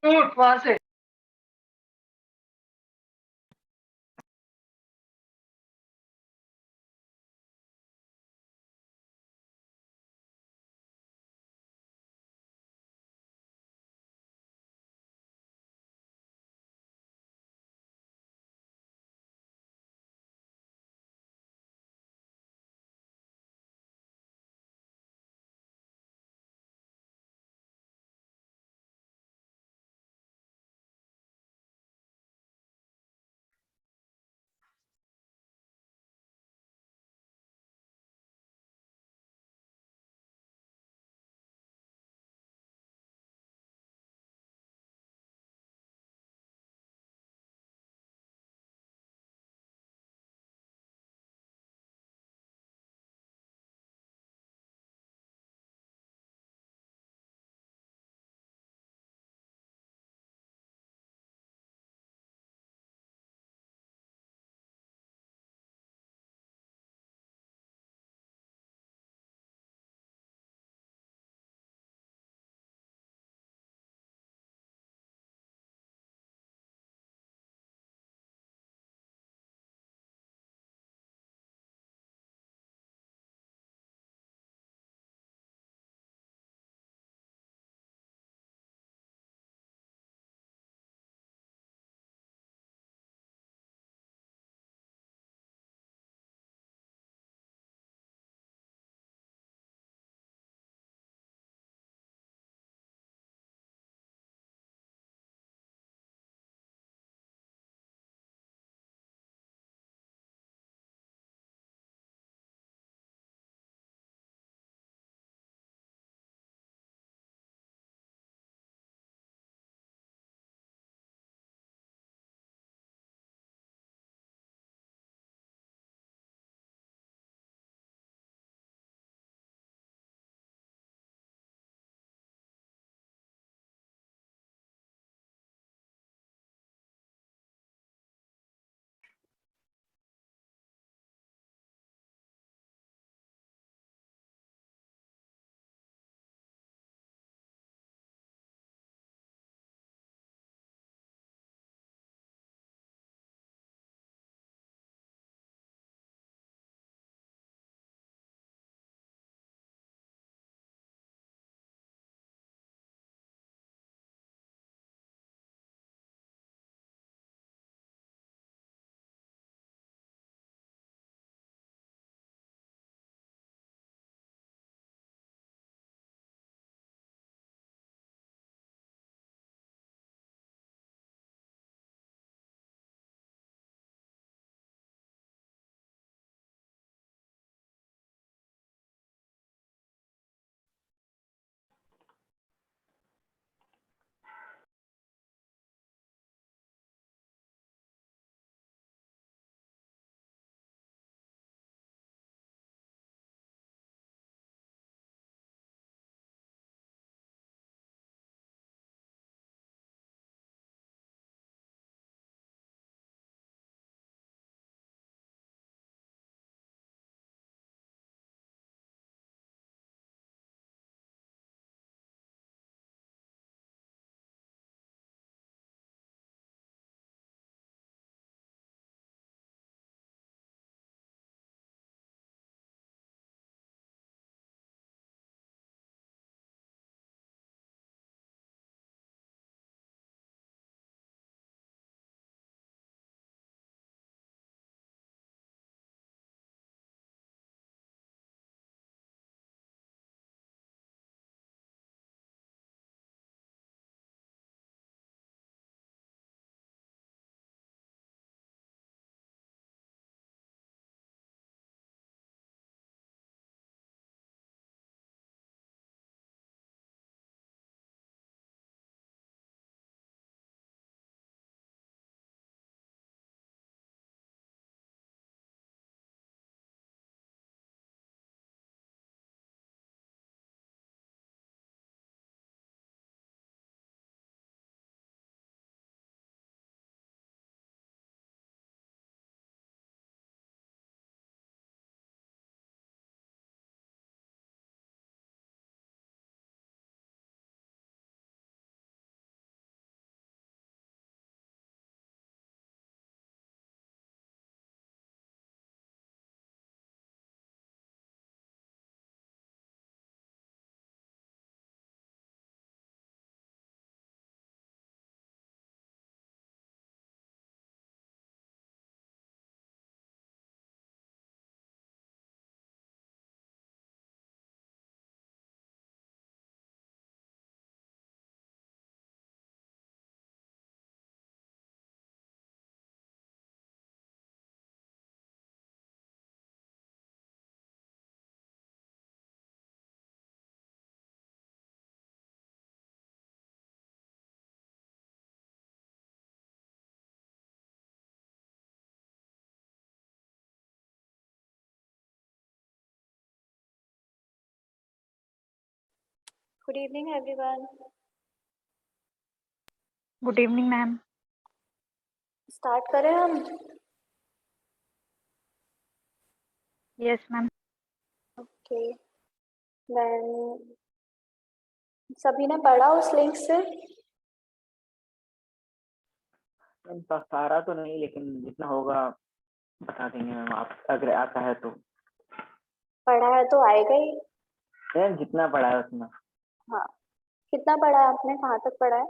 उठ वहां से। Good evening, everyone. Good evening ma'am. Start करें हम। Yes ma'am. ओके। देन सभी ने पढ़ा उस लिंक से? मैम सारा तो नहीं, लेकिन जितना होगा बता देंगे मैम, आप अगर आता है तो। पढ़ा है तो आएगा ही। मैम जितना पढ़ा है उतना। हाँ, कितना पढ़ा है आपने? कहाँ तक पढ़ा है?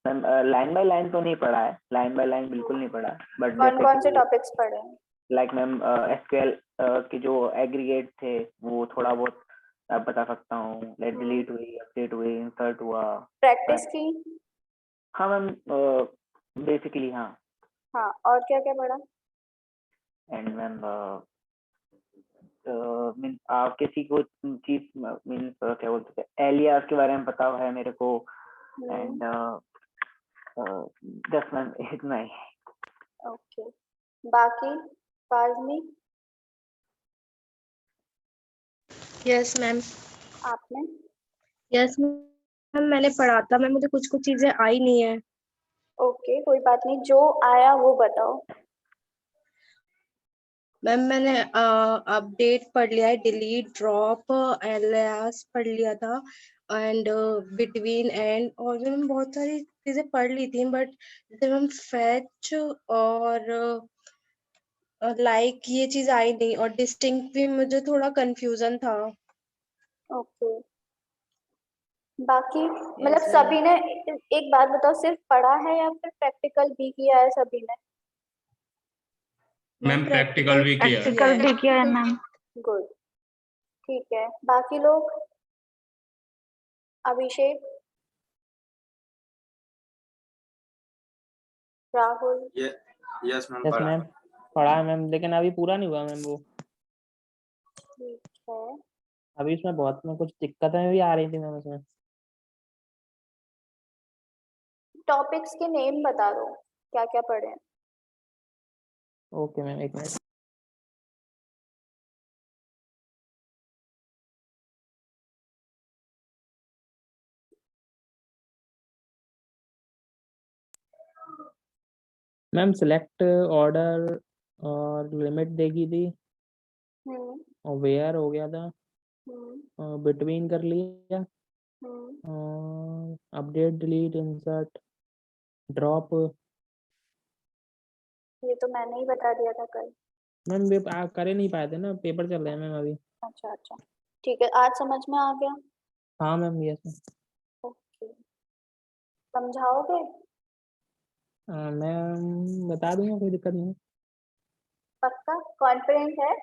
मैम लाइन बाय लाइन तो नहीं पढ़ा है, लाइन बाय लाइन बिल्कुल नहीं पढ़ा, बट कौन कौन से जैसे टॉपिक्स पढ़े हैं? लाइक मैम एसक्यूएल के जो एग्रीगेट थे वो थोड़ा बहुत आप बता सकता हूँ। लेट डिलीट हुई, अपडेट हुई, इंसर्ट हुआ। प्रैक्टिस की? हाँ मैम, बेसिकली हाँ। हाँ, और क्या क्या पढ़ा? एंड मैम मीन किसी को चीज मीन क्या बोलते हैं, एलियास के बारे में पता है मेरे को। एंड दस मैम इतना ही। ओके। बाकी फाजमी, यस मैम। आपने? यस मैम, मैंने पढ़ा था मैम, मुझे कुछ कुछ चीजें आई नहीं है। ओके, कोई बात नहीं, जो आया वो बताओ। मैम मैंने अपडेट पढ़ लिया है, डिलीट, ड्रॉप, एलियास पढ़ लिया था, एंड बिटवीन एंड, और भी मैम बहुत सारी चीजें पढ़ ली थी, बट जैसे मैम फैच और लाइक ये चीज आई नहीं, और डिस्टिंक्ट भी मुझे थोड़ा कंफ्यूजन था। ओके। बाकी मतलब Yes, सभी ने, एक बात बताओ, सिर्फ पढ़ा है या फिर प्रैक्टिकल भी किया है सभी ने? मैम प्रैक्टिकल भी किया है। प्रैक्टिकल भी किया है मैम। गुड, ठीक है। बाकी लोग? अभिषेक, राहुल? यस मैम यस पढ़ा। मैम पढ़ा है मैम, लेकिन अभी पूरा नहीं हुआ मैम वो। ठीक है। अभी उसमें बहुत में कुछ दिक्कतें भी आ रही थी मैम उसमें। टॉपिक्स के नेम बता दो, क्या क्या पढ़े हैं? ओके मैम, एक मिनट। मैम सिलेक्ट, ऑर्डर और लिमिट देखी थी, हम्म और वेयर हो गया था, हम्म बिटवीन कर लिया, हम्म अपडेट, डिलीट, इंसर्ट, ड्रॉप। ये तो मैंने ही बता दिया था कल। मैम वे आप कर ही नहीं पाए थे ना, पेपर चल रहे हैं मैम अभी। अच्छा अच्छा, ठीक है, आज समझ में आ गया? हाँ मैम, यस मैम। ओके, समझाओगे? मैम बता दूंगा, कोई दिक्कत नहीं है। पक्का कॉन्फिडेंट है?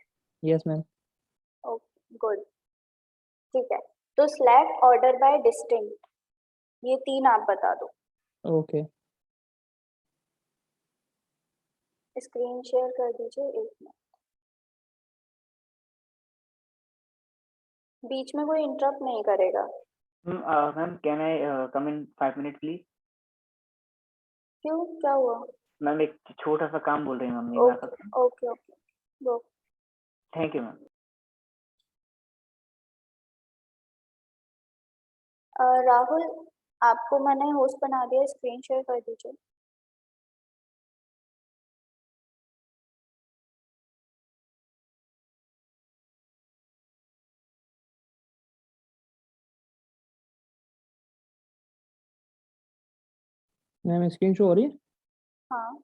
Yes ma'am. ओके गुड, ठीक है। तो सिलेक्ट, ऑर्डर बाय, डिस्टिंक्ट, ये तीन आप बता दो। ओके स्क्रीन शेयर कर दीजिए, एक मिनट। बीच में कोई इंटरप्ट नहीं करेगा। Ma'am can I come in 5 minute please? क्यों, क्या हुआ? मैम एक छोटा सा काम बोल रही हैं मम्मी, मैं आ ओके सकता हूँ? Okay okay, go. Thank you ma'am. Rahul, आपको मैंने होस्ट बना दिया, स्क्रीन शेयर कर दीजिए। मैम स्क्रीन शो हो रही है? हाँ।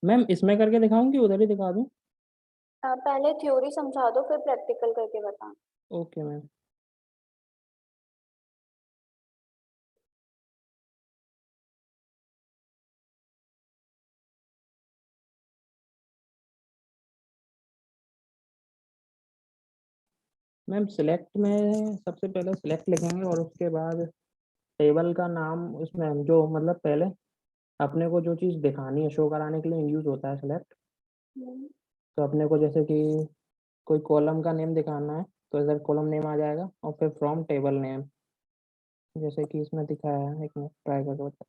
मैम इसमें करके दिखाऊं कि उधर ही दिखा दूं? पहले थ्योरी समझा दो फिर प्रैक्टिकल करके बता। Okay ma'am. मैम सिलेक्ट में सबसे पहले सिलेक्ट लिखेंगे और उसके बाद टेबल का नाम उसमें जो मतलब पहले अपने को जो चीज़ दिखानी है शो कराने के लिए यूज होता है सिलेक्ट। हम्म, तो अपने को जैसे कि कोई कॉलम का नेम दिखाना है तो इधर कॉलम नेम आ जाएगा और फिर फ्रॉम टेबल नेम जैसे कि इसमें दिखाया है। एक मिनट ट्राई करके बता।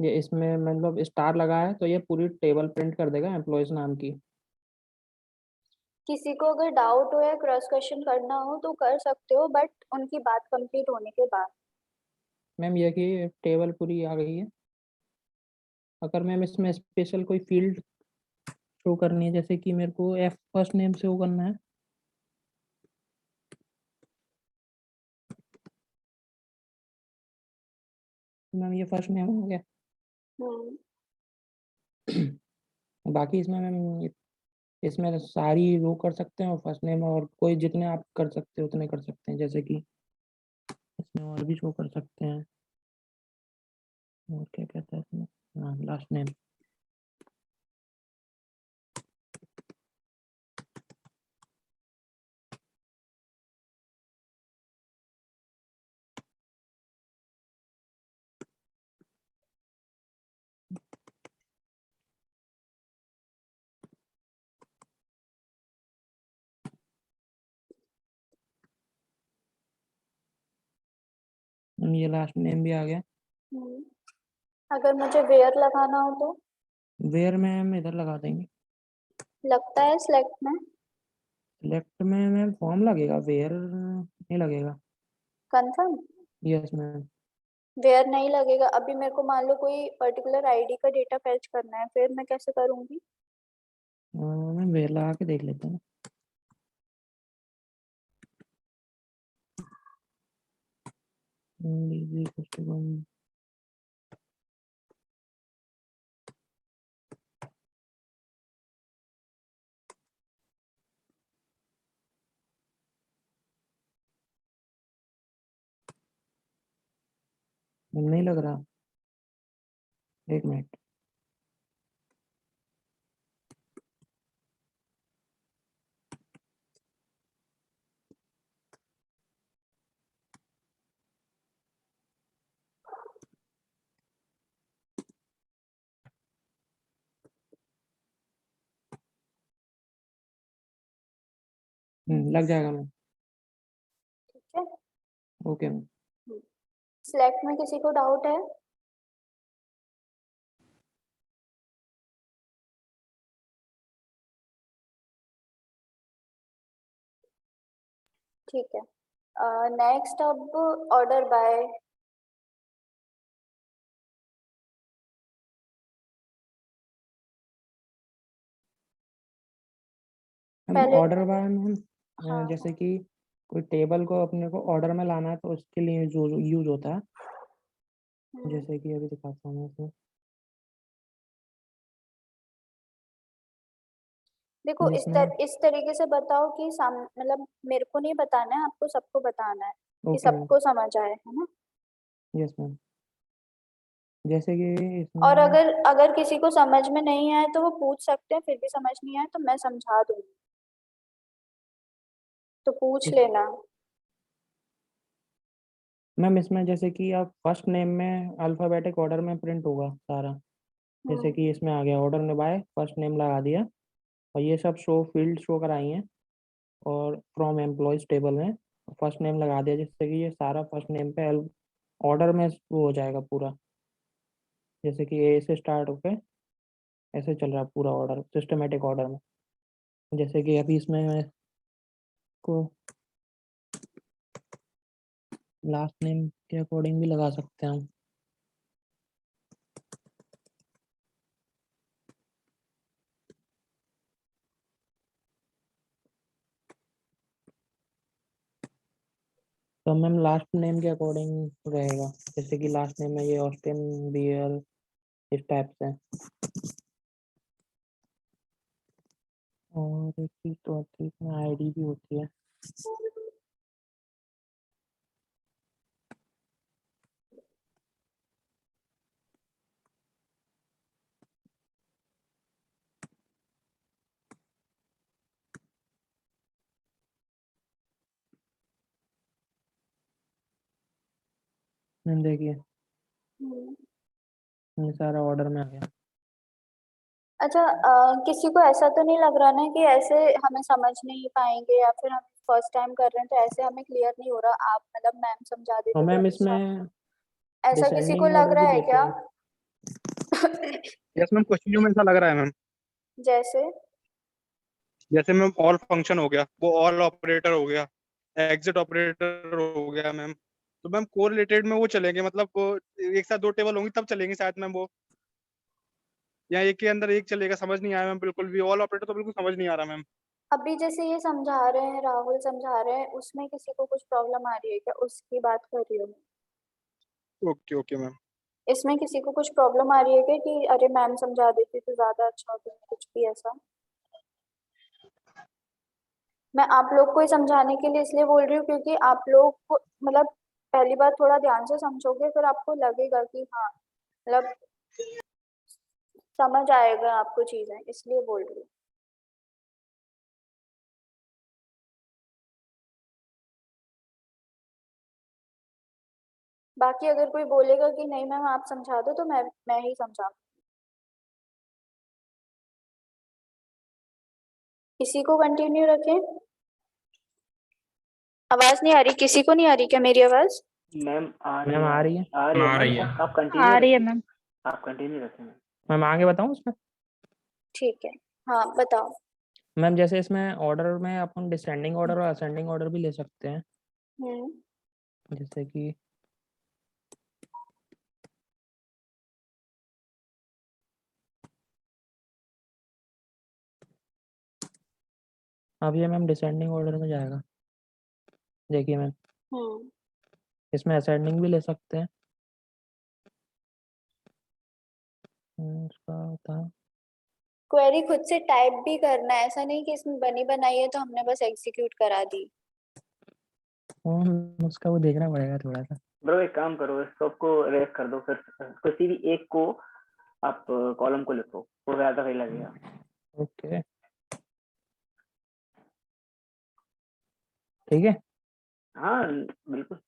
ये इसमें मतलब स्टार लगा है तो ये पूरी टेबल प्रिंट कर देगा एम्प्लॉयज नाम की। किसी को अगर डाउट हो या क्रॉस क्वेश्चन करना हो तो कर सकते हो, बट उनकी बात कंप्लीट होने के बाद। मैम ये कि टेबल पूरी आ गई है। अगर मैम इसमें स्पेशल कोई फील्ड शो करनी है जैसे कि मेरे को एफ फर्स्ट नेम शो करना है। मैम ये फर्स्ट नेम हो गया। हम्म, बाकी इसमें मैम इसमें सारी रो कर सकते हैं और फर्स्ट नेम और कोई जितने आप कर सकते हो उतने कर सकते हैं जैसे कि इसमें और भी शो कर सकते हैं। और क्या कहते हैं इसमें, हाँ लास्ट नेम। मैम ये लास्ट नेम भी आ गया। हम्म। अगर मुझे वेयर लगाना हो तो वेयर में हम इधर लगा देंगे। लगता है सिलेक्ट में। सिलेक्ट में मैम फॉर्म लगेगा, वेयर नहीं लगेगा। कंफर्म। Yes ma'am. वेयर नहीं लगेगा। अभी मेरे को मान लो कोई पर्टिकुलर आईडी का डेटा फेच करना है, फिर मैं कैसे करूंगी? मैम वेयर लगा के देख लेते हैं। easy custom। नहीं लग रहा, एक मिनट। लग जाएगा मैम। ठीक है। Okay ma'am. सिलेक्ट में किसी को डाउट है? ठीक है। नेक्स्ट अब ऑर्डर बाय। हम पहले ऑर्डर बाय मैम हाँ जैसे कि कोई टेबल को अपने को ऑर्डर में लाना है तो उसके लिए जो यूज होता है। जैसे कि अभी दिखाता हूँ मैं इसमें। देखो इसमें इस तरीके से बताओ कि मतलब मेरे को नहीं बताना है, आपको सबको बताना है कि ओके मैम। सबको समझ आए, है ना? Yes ma'am. जैसे कि और इसमें अगर अगर किसी को समझ में नहीं आए तो वो पूछ सकते हैं, फिर भी समझ नहीं आए तो मैं समझा दूंगी, तो पूछ इस लेना। मैम इसमें जैसे कि आप फर्स्ट नेम में अल्फ़ाबेटिक ऑर्डर में प्रिंट होगा सारा। जैसे हम्म, कि इसमें आ गया ऑर्डर में बाय फर्स्ट नेम लगा दिया और ये सब शो फील्ड शो कराई हैं और फ्रॉम एम्प्लॉयज टेबल में फर्स्ट नेम लगा दिया जिससे कि ये सारा फर्स्ट नेम पे ऑर्डर में वो हो जाएगा पूरा। जैसे कि ए से स्टार्ट होके ऐसे चल रहा है पूरा ऑर्डर सिस्टमेटिक ऑर्डर में। जैसे कि अभी इसमें मैं को लास्ट नेम के अकॉर्डिंग भी लगा सकते हैं हम। तो मैम लास्ट नेम के अकॉर्डिंग रहेगा, जैसे कि लास्ट नेम में ये ऑस्टिन बियर इस टाइप से। और एक चीज तो होती है इसमें आईडी भी होती है। मैम देखिए ये सारा ऑर्डर में आ गया। अच्छा, किसी को ऐसा तो नहीं लग रहा ना कि ऐसे हमें समझ नहीं पाएंगे, या फिर हम फर्स्ट टाइम कर रहे हैं तो ऐसे हमें क्लियर नहीं हो रहा, आप मतलब मैम समझा और देते तो मैम अच्छा। इसमें ऐसा किसी को डिसेंडिंग लग ऑर्डर रहा भी है देते क्या? हैं। यस मैम, कुछ चीजों में ऐसा लग रहा है मैम। जैसे जैसे मैम ऑल फंक्शन हो गया, वो ऑल ऑपरेटर हो गया, एग्जिट ऑपरेटर हो गया मैम। तो मैम कोरिलेटेड में वो चलेंगे, मतलब वो एक साथ दो टेबल होंगी तब चलेंगे शायद मैम वो, या एक के अंदर एक चलेगा। समझ नहीं आया मैम, बिल्कुल भी ऑल ऑपरेटर तो बिल्कुल समझ नहीं आ रहा मैम। अभी जैसे ये समझा रहे हैं, राहुल समझा रहे हैं, उसमें किसी को कुछ प्रॉब्लम आ रही है क्या? उसकी बात कर रही हूँ। Okay okay ma'am. इसमें किसी को कुछ प्रॉब्लम आ रही है क्या कि अरे मैम समझा देती तो ज्यादा अच्छा होता, कुछ भी ऐसा? मैं आप लोग को ही समझाने के लिए इसलिए बोल रही हूँ क्योंकि आप लोग को मतलब पहली बार थोड़ा ध्यान से समझोगे, फिर आपको लगेगा कि हाँ मतलब समझ आएगा आपको चीजें, इसलिए बोल रही हूँ। बाकी अगर कोई बोलेगा कि नहीं मैम आप समझा दो तो मैं ही समझा। किसी को कंटिन्यू रखें? आवाज नहीं आ रही? किसी को नहीं आ रही क्या मेरी आवाज? मैम आ मैम आ रही है। आ रही है आ रही मैम, है। आप कंटिन्यू आ रही है रखिए। मैम। आप कंटिन्यू रखें मैम। मैम आगे बताऊँ उसमें? ठीक है, हाँ बताओ। मैम जैसे इसमें ऑर्डर में अपन डिसेंडिंग ऑर्डर और असेंडिंग ऑर्डर भी ले सकते हैं, हम्म जैसे कि अब ये मैम डिसेंडिंग ऑर्डर में जाएगा। देखिए मैम हम्म इसमें असेंडिंग भी ले सकते हैं। उसका था क्वेरी खुद से टाइप भी करना है, ऐसा नहीं कि इसमें बनी बनाई है तो हमने बस एग्जीक्यूट करा दी। उसका वो देखना पड़ेगा थोड़ा सा। ब्रो एक काम करो, सबको रेस कर दो, फिर किसी भी एक को आप कॉलम को लिखो, वो ज्यादा सही लगेगा। ओके ठीक है। हाँ बिल्कुल।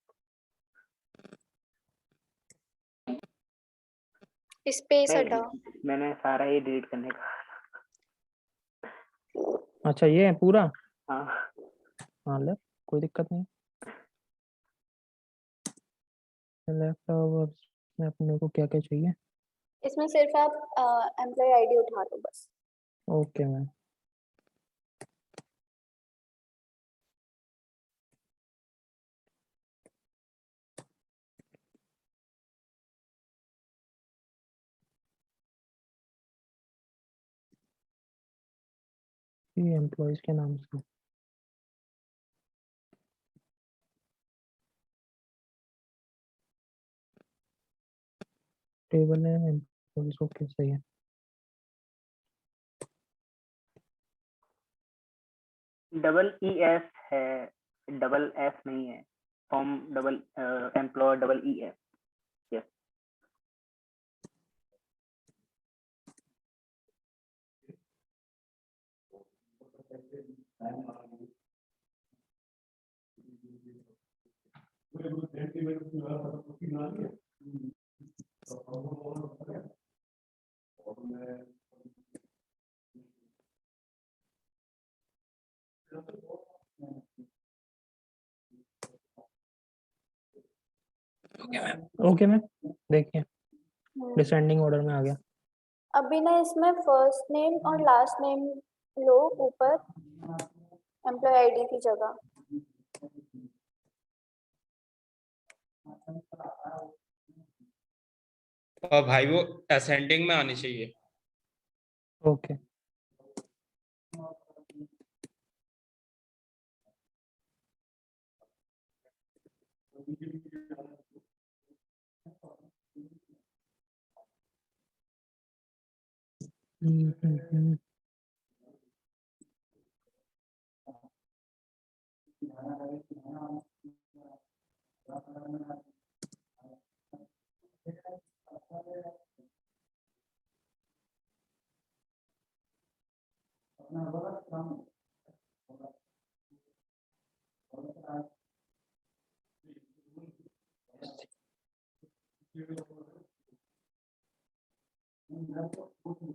स्पेस हटाओ। मैंने सारा ही डिलीट करने का। अच्छा ये है पूरा। हाँ हाँ ले, कोई दिक्कत नहीं। लेफ्ट में अपने को क्या क्या चाहिए? इसमें सिर्फ आप एम्प्लॉय आईडी उठा दो बस। Okay ma'am. ये एम्प्लॉयज के नाम से टेबल है एम्प्लॉयज। ओके सही है। डबल ई एस है, डबल एस नहीं है। Form double employ double E S. Yes. Okay ma'am देखिए हम्म, डिसेंडिंग ऑर्डर में आ गया। अभी ना इसमें फर्स्ट नेम और लास्ट नेम लो ऊपर एम्प्लॉय आईडी की जगह। और भाई वो असेंडिंग में आनी चाहिए। ओके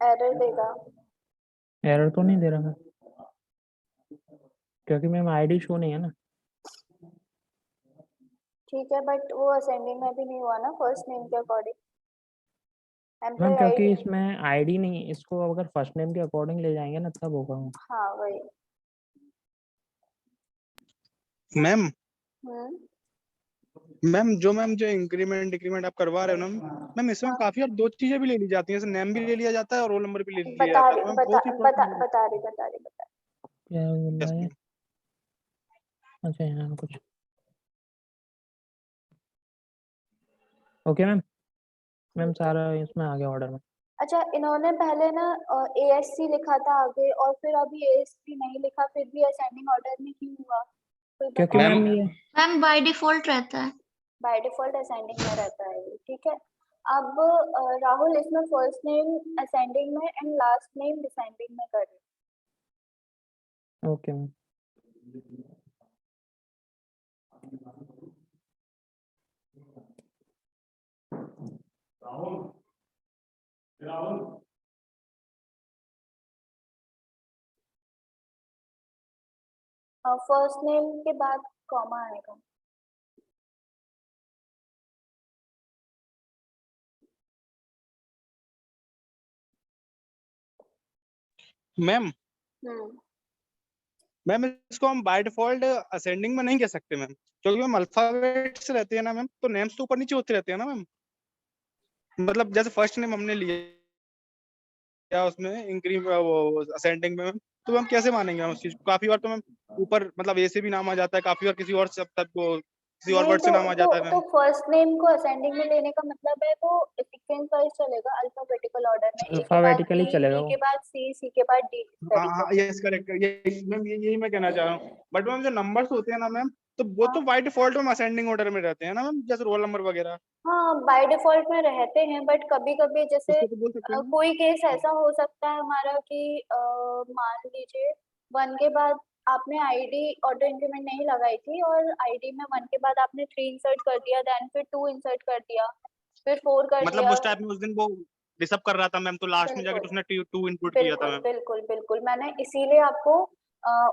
एरर देगा। एरर तो नहीं दे रहा, क्योंकि मैम आईडी शो नहीं है ना। ठीक है, बट वो असेंडिंग में भी नहीं हुआ ना फर्स्ट नेम के अकॉर्डिंग। मैम एम्प्लॉय क्योंकि आईडी। इसमें आईडी नहीं, इसको अगर फर्स्ट नेम के अकॉर्डिंग ले जाएंगे ना तब होगा। हाँ वही। मैम हम्म। मैम जो इंक्रीमेंट डिक्रीमेंट आप करवा रहे हो ना मैम, इसमें हाँ। काफी और दो चीजें भी ले ली जाती हैं, जैसे नेम भी ले लिया जाता है और रोल नंबर भी ले लिया बता जाता रही है। मैम बता वो चीज थोड़ा बता सा- बता रही बता रही बता क्या बोल रहा Yes, है? ma'am. अच्छा यहाँ कुछ ओके मैम। मैम सारा इसमें आ गया ऑर्डर में। अच्छा, इन्होंने पहले ना ASC लिखा था आगे और फिर अभी ASC नहीं लिखा, फिर भी असेंडिंग ऑर्डर में क्यों हुआ? कोई क्योंकि बता। मैम ये मैम बाय डिफॉल्ट रहता है। बाय डिफॉल्ट असेंडिंग में रहता है ये, ठीक है। अब राहुल इसमें फर्स्ट नेम असेंडिंग में एंड लास्ट नेम डिसेंडिंग में कर रहे हैं। Okay ma'am. फर्स्ट नेम के बाद कॉमा आएगा। मैम हम्म। मैम इसको हम बाय डिफॉल्ट असेंडिंग में नहीं कह सकते मैम, क्योंकि मैम अल्फाबेट्स रहते हैं ना मैम, तो नेम्स तो ऊपर नीचे होते रहते हैं ना मैम। मतलब जैसे फर्स्ट नेम हमने लिया उसमें इंक्री वो असेंडिंग में मैम, तो हम कैसे मानेंगे हम उस चीज को? काफी बार तो मैम ऊपर मतलब ए से भी नाम आ जाता है, काफी बार किसी और शब्द को किसी और नहीं वर्ड से नाम आ जाता है तो मैम। फर्स्ट नेम को असेंडिंग में लेने का मतलब है वो सीक्वेंस वाइज चलेगा, अल्फाबेटिकल ऑर्डर में। ए के बाद अल्फाबेटिकली बी, चलेगा बी वो। के बाद सी, सी के बाद डी, इस हाँ तरीके हाँ से। यस करेक्ट, ये मैम यही मैं कहना चाह रहा हूँ। बट मैम जो नंबर्स होते हैं ना मैम, तो वो तो हाँ बाय डिफॉल्ट में असेंडिंग ऑर्डर में रहते हैं ना मैम, जैसे रोल नंबर वगैरह। हाँ, बाय डिफॉल्ट में रहते हैं, बट कभी कभी जैसे उसको तो बोल सकते हैं ना। कोई केस ऐसा हो सकता है हमारा कि मान लीजिए 1 के बाद आपने आईडी ऑटो इंक्रीमेंट नहीं लगाई थी और आईडी में 1 के बाद आपने 3 इंसर्ट कर दिया, देन फिर 2 इंसर्ट कर दिया, फिर 4 कर मतलब दिया। उस टाइप में उस दिन वो डिसअप कर रहा था मैम, तो लास्ट में जाके बिल्कुल उसने 2 इनपुट किया था बिल्कुल मैम। बिल्कुल बिल्कुल, मैंने इसीलिए आपको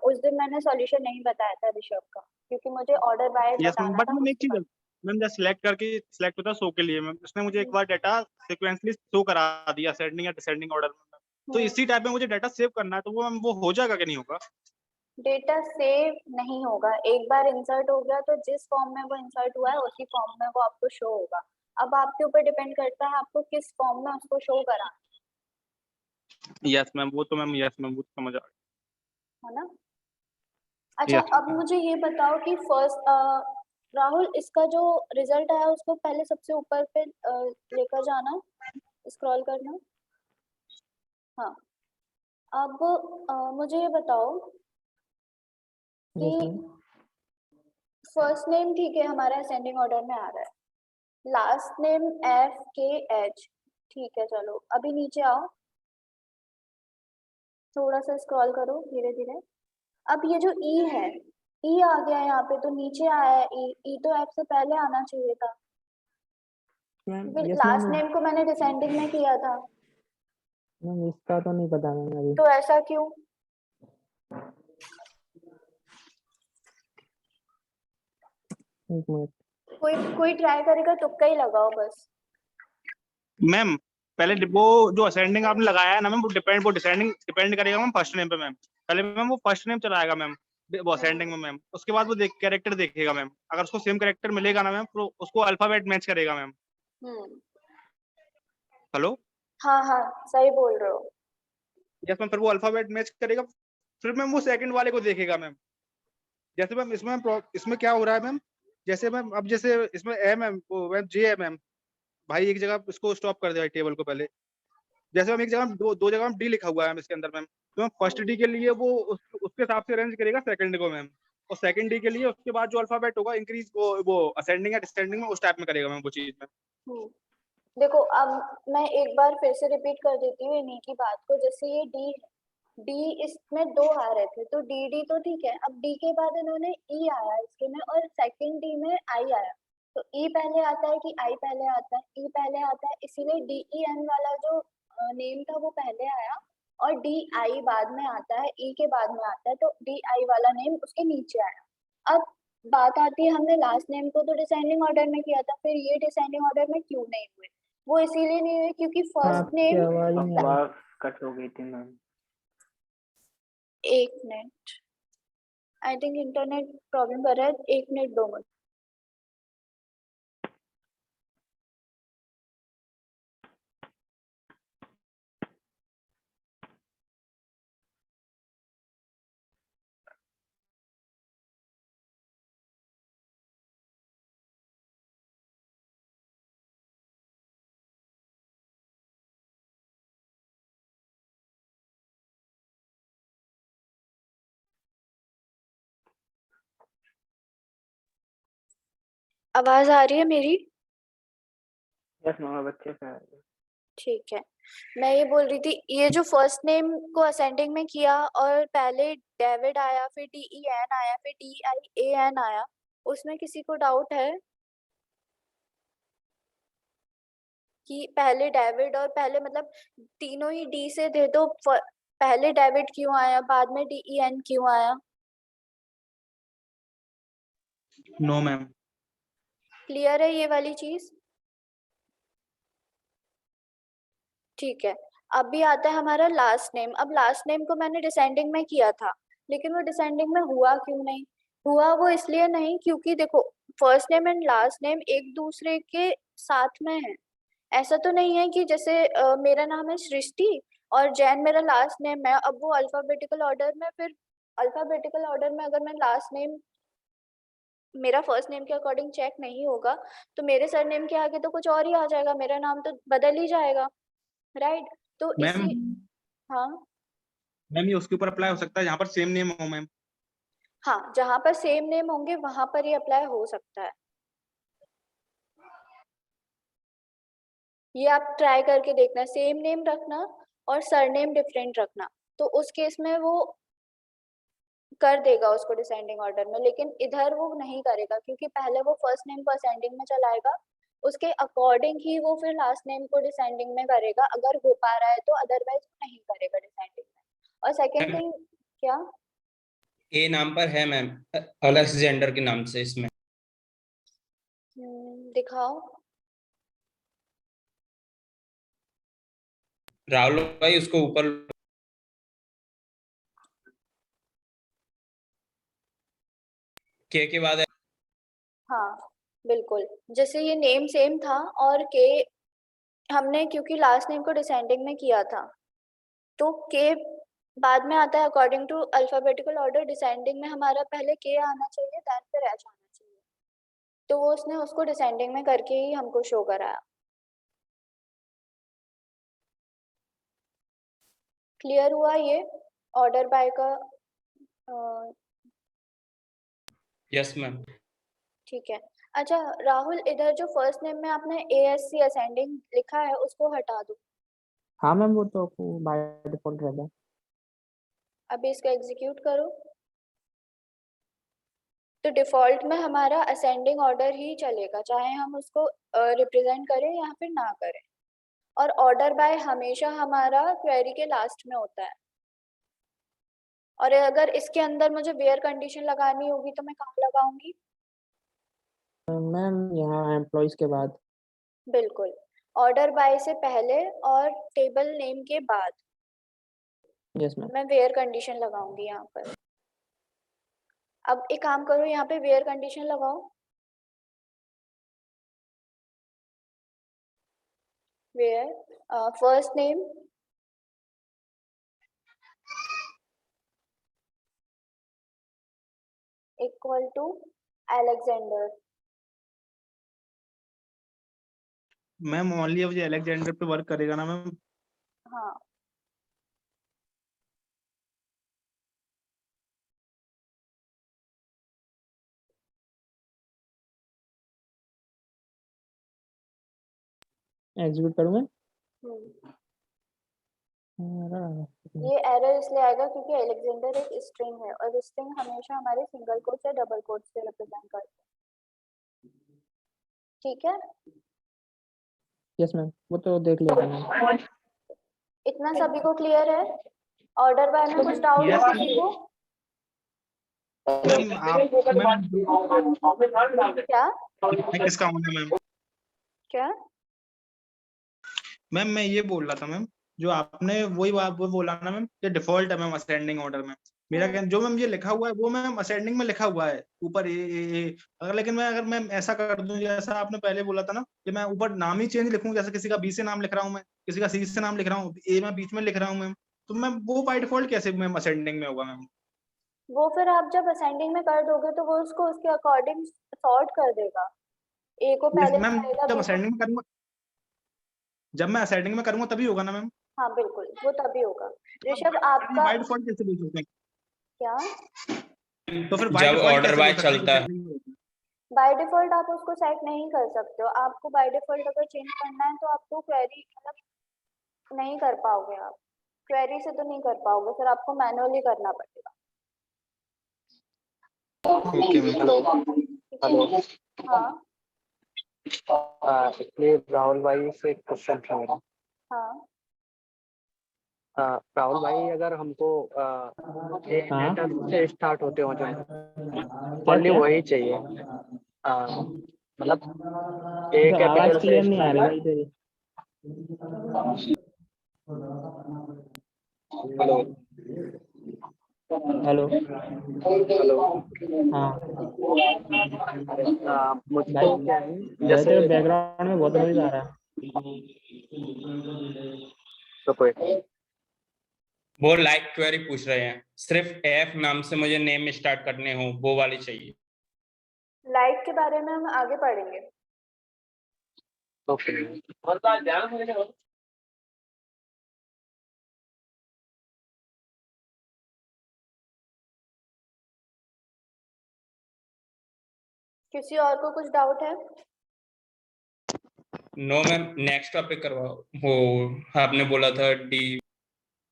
उस दिन मैंने सॉल्यूशन नहीं बताया था ऋषभ का, क्योंकि मुझे ऑर्डर बाय यस मैम, बताना बट था मैम एक उसके चीज है बाद। मैम, जब सिलेक्ट करके सिलेक्ट होता शो के लिए मैम, उसने मुझे एक बार डाटा सीक्वेंसली शो करा दिया असेंडिंग या डिसेंडिंग ऑर्डर में। तो इसी टाइप में मुझे डाटा सेव करना है, तो वो मैम वो हो जाएगा कि नहीं होगा? डेटा सेव नहीं होगा, एक बार इंसर्ट हो गया तो जिस फॉर्म में वो इंसर्ट हुआ है उसी फॉर्म में वो आपको शो होगा। अब आपके ऊपर डिपेंड करता है आपको किस फॉर्म में उसको शो करा, यस मैम, वो तो मैम यस मैम वो तो समझ आ है ना। अच्छा, यस अब मुझे ये बताओ कि फर्स्ट राहुल इसका जो रिजल्ट आया उसको पहले सबसे ऊपर पे लेकर जाना, स्क्रॉल करना। हाँ, अब मुझे ये बताओ कि यस मैम। फर्स्ट नेम ठीक है हमारा असेंडिंग ऑर्डर में आ रहा है, लास्ट नेम FKH, ठीक है। चलो अभी नीचे आओ, थोड़ा सा स्क्रॉल करो धीरे धीरे। अब ये जो ई है, ई आ गया यहाँ पे, तो नीचे आया है ई, ई तो F से पहले आना चाहिए था। मैम फिर यस लास्ट मैम। नेम को मैंने डिसेंडिंग में किया था, मैम इसका तो नहीं पता मैम अभी। तो ऐसा क्यों? एक मिनट। कोई ट्राई करेगा, तुक्का ही लगाओ बस। मैम पहले वो जो असेंडिंग आपने लगाया है ना मैम, वो डिसेंडिंग डिपेंड करेगा मैम फर्स्ट नेम पे मैम। पहले मैम वो फर्स्ट नेम चलाएगा मैम वो असेंडिंग में मैम, उसके बाद वो कैरेक्टर देखेगा मैम, अगर उसको सेम कैरेक्टर मिलेगा ना मैम तो उसको अल्फाबेट मैच करेगा मैम। हेलो। हाँ हाँ, सही बोल रहे हो। यस मैम, फिर वो अल्फाबेट मैच करेगा, फिर मैम वो सेकंड वाले को देखेगा मैम। जैसे मैम इसमें क्या हो रहा है मैम, जैसे मैम अब जैसे इसमें एम एम मैम JMM भाई एक जगह इसको स्टॉप कर दिया टेबल को पहले। जैसे हम एक जगह दो जगह डी लिखा हुआ है मैम इसके अंदर मैम, तो मैम फर्स्ट डी के लिए वो उसके हिसाब से अरेंज करेगा सेकंड को मैम, और सेकंड डी के लिए उसके बाद जो अल्फाबेट होगा इंक्रीज वो असेंडिंग या डिसेंडिंग में उस टाइप में करेगा मैम वो चीज में। देखो अब मैं एक बार फिर से रिपीट कर देती हूँ इन्हीं की बात को। जैसे ये डी है, डी इसमें 2 आ रहे थे तो डी तो ठीक है। अब डी के बाद इन्होंने ई आया इसके में और सेकंड डी में आई आया, तो ई पहले आता है कि आई पहले आता है? ई पहले आता है, इसीलिए DEN वाला जो नेम था वो पहले आया और DI बाद में आता है, ई के बाद में आता है, तो DI वाला नेम उसके नीचे आया। अब बात आती है हमने लास्ट नेम को तो डिसेंडिंग ऑर्डर में किया था, फिर ये डिसेंडिंग ऑर्डर में क्यों नहीं हुए? वो इसीलिए नहीं हुए क्योंकि फर्स्ट आपकी नेम, आवाज नहीं आ रही। आवाज कट हो गई थी मैम। एक minute, I think internet problem कर रहा है, 1 मिनट 2 मिनट। आवाज आ रही है मेरी? यस मैम अब अच्छे से आ रही है। ठीक है, मैं ये बोल रही थी ये जो फर्स्ट नेम को असेंडिंग में किया और पहले डेविड आया, फिर DEN आया, फिर DIAN आया, उसमें किसी को डाउट है कि पहले डेविड और पहले मतलब तीनों ही डी से थे तो पहले डेविड क्यों आया बाद में DEN क्यों आया? No ma'am. क्लियर है ये वाली चीज? ठीक है, अभी आता है हमारा लास्ट नेम। अब लास्ट नेम को मैंने डिसेंडिंग में किया था, लेकिन वो डिसेंडिंग में हुआ क्यों नहीं? हुआ वो इसलिए नहीं क्योंकि देखो first name and last name एक दूसरे के साथ में है। ऐसा तो नहीं है कि जैसे मेरा नाम है सृष्टि और जैन मेरा लास्ट नेम है, अब वो अल्फाबेटिकल ऑर्डर में, फिर अल्फाबेटिकल ऑर्डर में अगर मैं लास्ट नेम मेरा फर्स्ट नेम के अकॉर्डिंग चेक नहीं होगा तो मेरे सरनेम के आगे तो कुछ और ही आ जाएगा, मेरा नाम तो बदल ही जाएगा, राइट? तो मैम इसी हाँ मैम ये उसके ऊपर अप्लाई हो सकता है जहाँ पर सेम नेम हो मैम। हाँ, जहाँ पर सेम नेम होंगे वहां पर ही अप्लाई हो सकता है। ये आप ट्राई करके देखना, सेम नेम रखना और सरनेम डिफरेंट रखना, तो उस केस में वो कर देगा उसको डिसेंडिंग ऑर्डर में। लेकिन इधर वो नहीं करेगा क्योंकि पहले वो फर्स्ट नेम को असेंडिंग में चलाएगा, उसके अकॉर्डिंग ही वो फिर लास्ट नेम को डिसेंडिंग में करेगा अगर हो पा रहा है तो, अदरवाइज नहीं करेगा डिसेंडिंग में। और सेकंड थिंग क्या ए नाम पर है मैम अलेक्जेंडर के नाम से इसमें। दिखाओ। राहुल भाई उसको ऊपर के बाद है। हाँ बिल्कुल, जैसे ये नेम सेम था और के हमने क्योंकि लास्ट नेम को डिसेंडिंग में किया था तो के बाद में आता है according to alphabetical order. Descending में हमारा पहले के आना चाहिए देन फिर एच आना चाहिए, तो वो उसने उसको डिसेंडिंग में करके ही हमको शो कराया। क्लियर हुआ ये ऑर्डर बाय का? Yes ma'am. ठीक है। अच्छा राहुल, इधर जो फर्स्ट नेम में आपने ASC असेंडिंग लिखा है उसको हटा दो। हाँ मैम वो तो बाय डिफॉल्ट रहता है। अभी इसको एग्जीक्यूट करो तो डिफॉल्ट में हमारा असेंडिंग ऑर्डर ही चलेगा, चाहे हम उसको रिप्रेजेंट करें या फिर ना करें। और ऑर्डर बाय हमेशा हमारा क्वेरी के लास्ट में होता है। और अगर इसके अंदर मुझे वेयर कंडीशन लगानी होगी तो मैं कहाँ लगाऊंगी? मैम यहाँ एम्प्लॉयज के बाद। बिल्कुल, ऑर्डर बाय से पहले और टेबल नेम के बाद यस मैम। मैं वेयर कंडीशन लगाऊंगी यहाँ पर। अब एक काम करो, यहाँ पे वेयर कंडीशन लगाओ। Where first name equal to Alexander, ma'am only अब ये अलेक्जेंडर पे वर्क करेगा ना मैम? हाँ एग्जीक्यूट करूँ मैं? ये एरर इसलिए आएगा क्योंकि अलेक्जेंडर एक स्ट्रिंग है और स्ट्रिंग हमेशा हमारे सिंगल कोट्स या डबल कोट्स से रिप्रेजेंट करते हैं। ठीक है, यस मैम, वो तो देख लिया मैम। इतना सभी को क्लियर है? ऑर्डर बाय में कुछ डाउट है Yes, किसी को? मैम मैम क्या मैं किसका हूँ मैम? क्या? मैम मैं ये बोल रहा था मैम, जो आपने वही बात वो बोला ना मैम, ये डिफॉल्ट है मैम असेंडिंग ऑर्डर में। मेरा कहना जो मैम ये लिखा हुआ है वो मैम असेंडिंग में लिखा हुआ है ऊपर ए। अगर लेकिन अगर मैं ऐसा कर दूं जैसा आपने पहले बोला था ना कि मैं ऊपर नाम ही चेंज लिखूं, जैसे किसी का बी से नाम लिख रहा हूँ मैं, किसी का सी से नाम लिख रहा हूँ, ए मैं बीच में लिख रहा हूँ मैम, तो मैम वो बाय डिफॉल्ट कैसे मैम असेंडिंग में होगा मैम? वो फिर आप जब असेंडिंग में कर दोगे तो वो उसको उसके अकॉर्डिंग सॉर्ट कर देगा। ए को पहले मैम दिखाएगा, जब बी को। असेंडिंग में करूंगा, जब मैं असेंडिंग में करूंगा तभी होगा ना मैम? हाँ बिल्कुल, वो तभी होगा। ऋषभ आपका बाय डिफॉल्ट कैसे बोल सकते क्या? हैं? तो फिर बाय जब डिफॉल्ट ऑर्डर कैसे बाय बोल सकते हैं कि चलता है ascending में होगा? बाय डिफॉल्ट आप उसको सेट नहीं कर सकते हो। आपको बाय डिफॉल्ट अगर चेंज करना है तो आपको क्वेरी मतलब नहीं कर पाओगे आप। क्वेरी से तो नहीं कर पाओगे, फिर आपको मैनुअली करना पड़ेगा। Okay ma'am. ठीक है? हाँ इसलिए राहुल भाई से एक क्वेश्चन था मेरा। हाँ राहुल भाई, अगर हमको एक हाँ। लेटर से स्टार्ट होते हो जो क्या ओनली क्या? वही चाहिए, मतलब ए तो आवाज कैपिटल से क्लियर नहीं आ रही भाई स्टार्ट। तेरी। Hello hello. हेलो। हाँ भाई, मुझको क्या है भाई तेरे जैसे बैकग्राउंड में बहुत नॉइज आ रहा है। तो कोई वो लाइक क्वेरी पूछ रहे हैं, सिर्फ एफ नाम से मुझे नेम स्टार्ट करने हो वो वाली चाहिए। लाइक के बारे में हम आगे पढ़ेंगे। ओके। किसी और को कुछ डाउट है? नो मैम, नेक्स्ट टॉपिक करवाओ। वो आपने बोला था डी।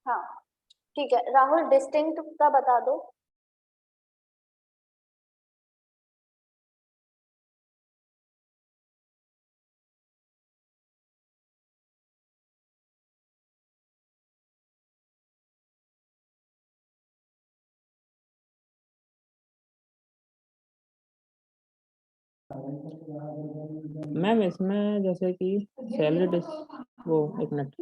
हाँ ठीक है, राहुल डिस्टिंक्ट का बता दो। मैम इसमें जैसे कि सैलरी वो एक मिनट।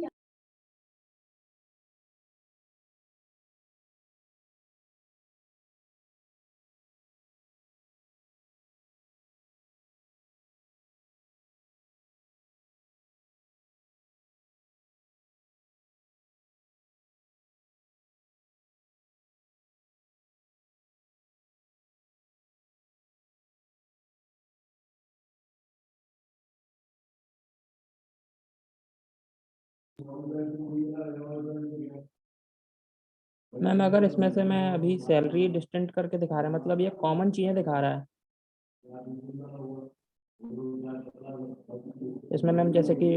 मैम अगर इसमें से मैं अभी सैलरी डिस्टेंट करके दिखा रहा है, मतलब ये कॉमन चीजें दिखा रहा है इसमें मैम, जैसे कि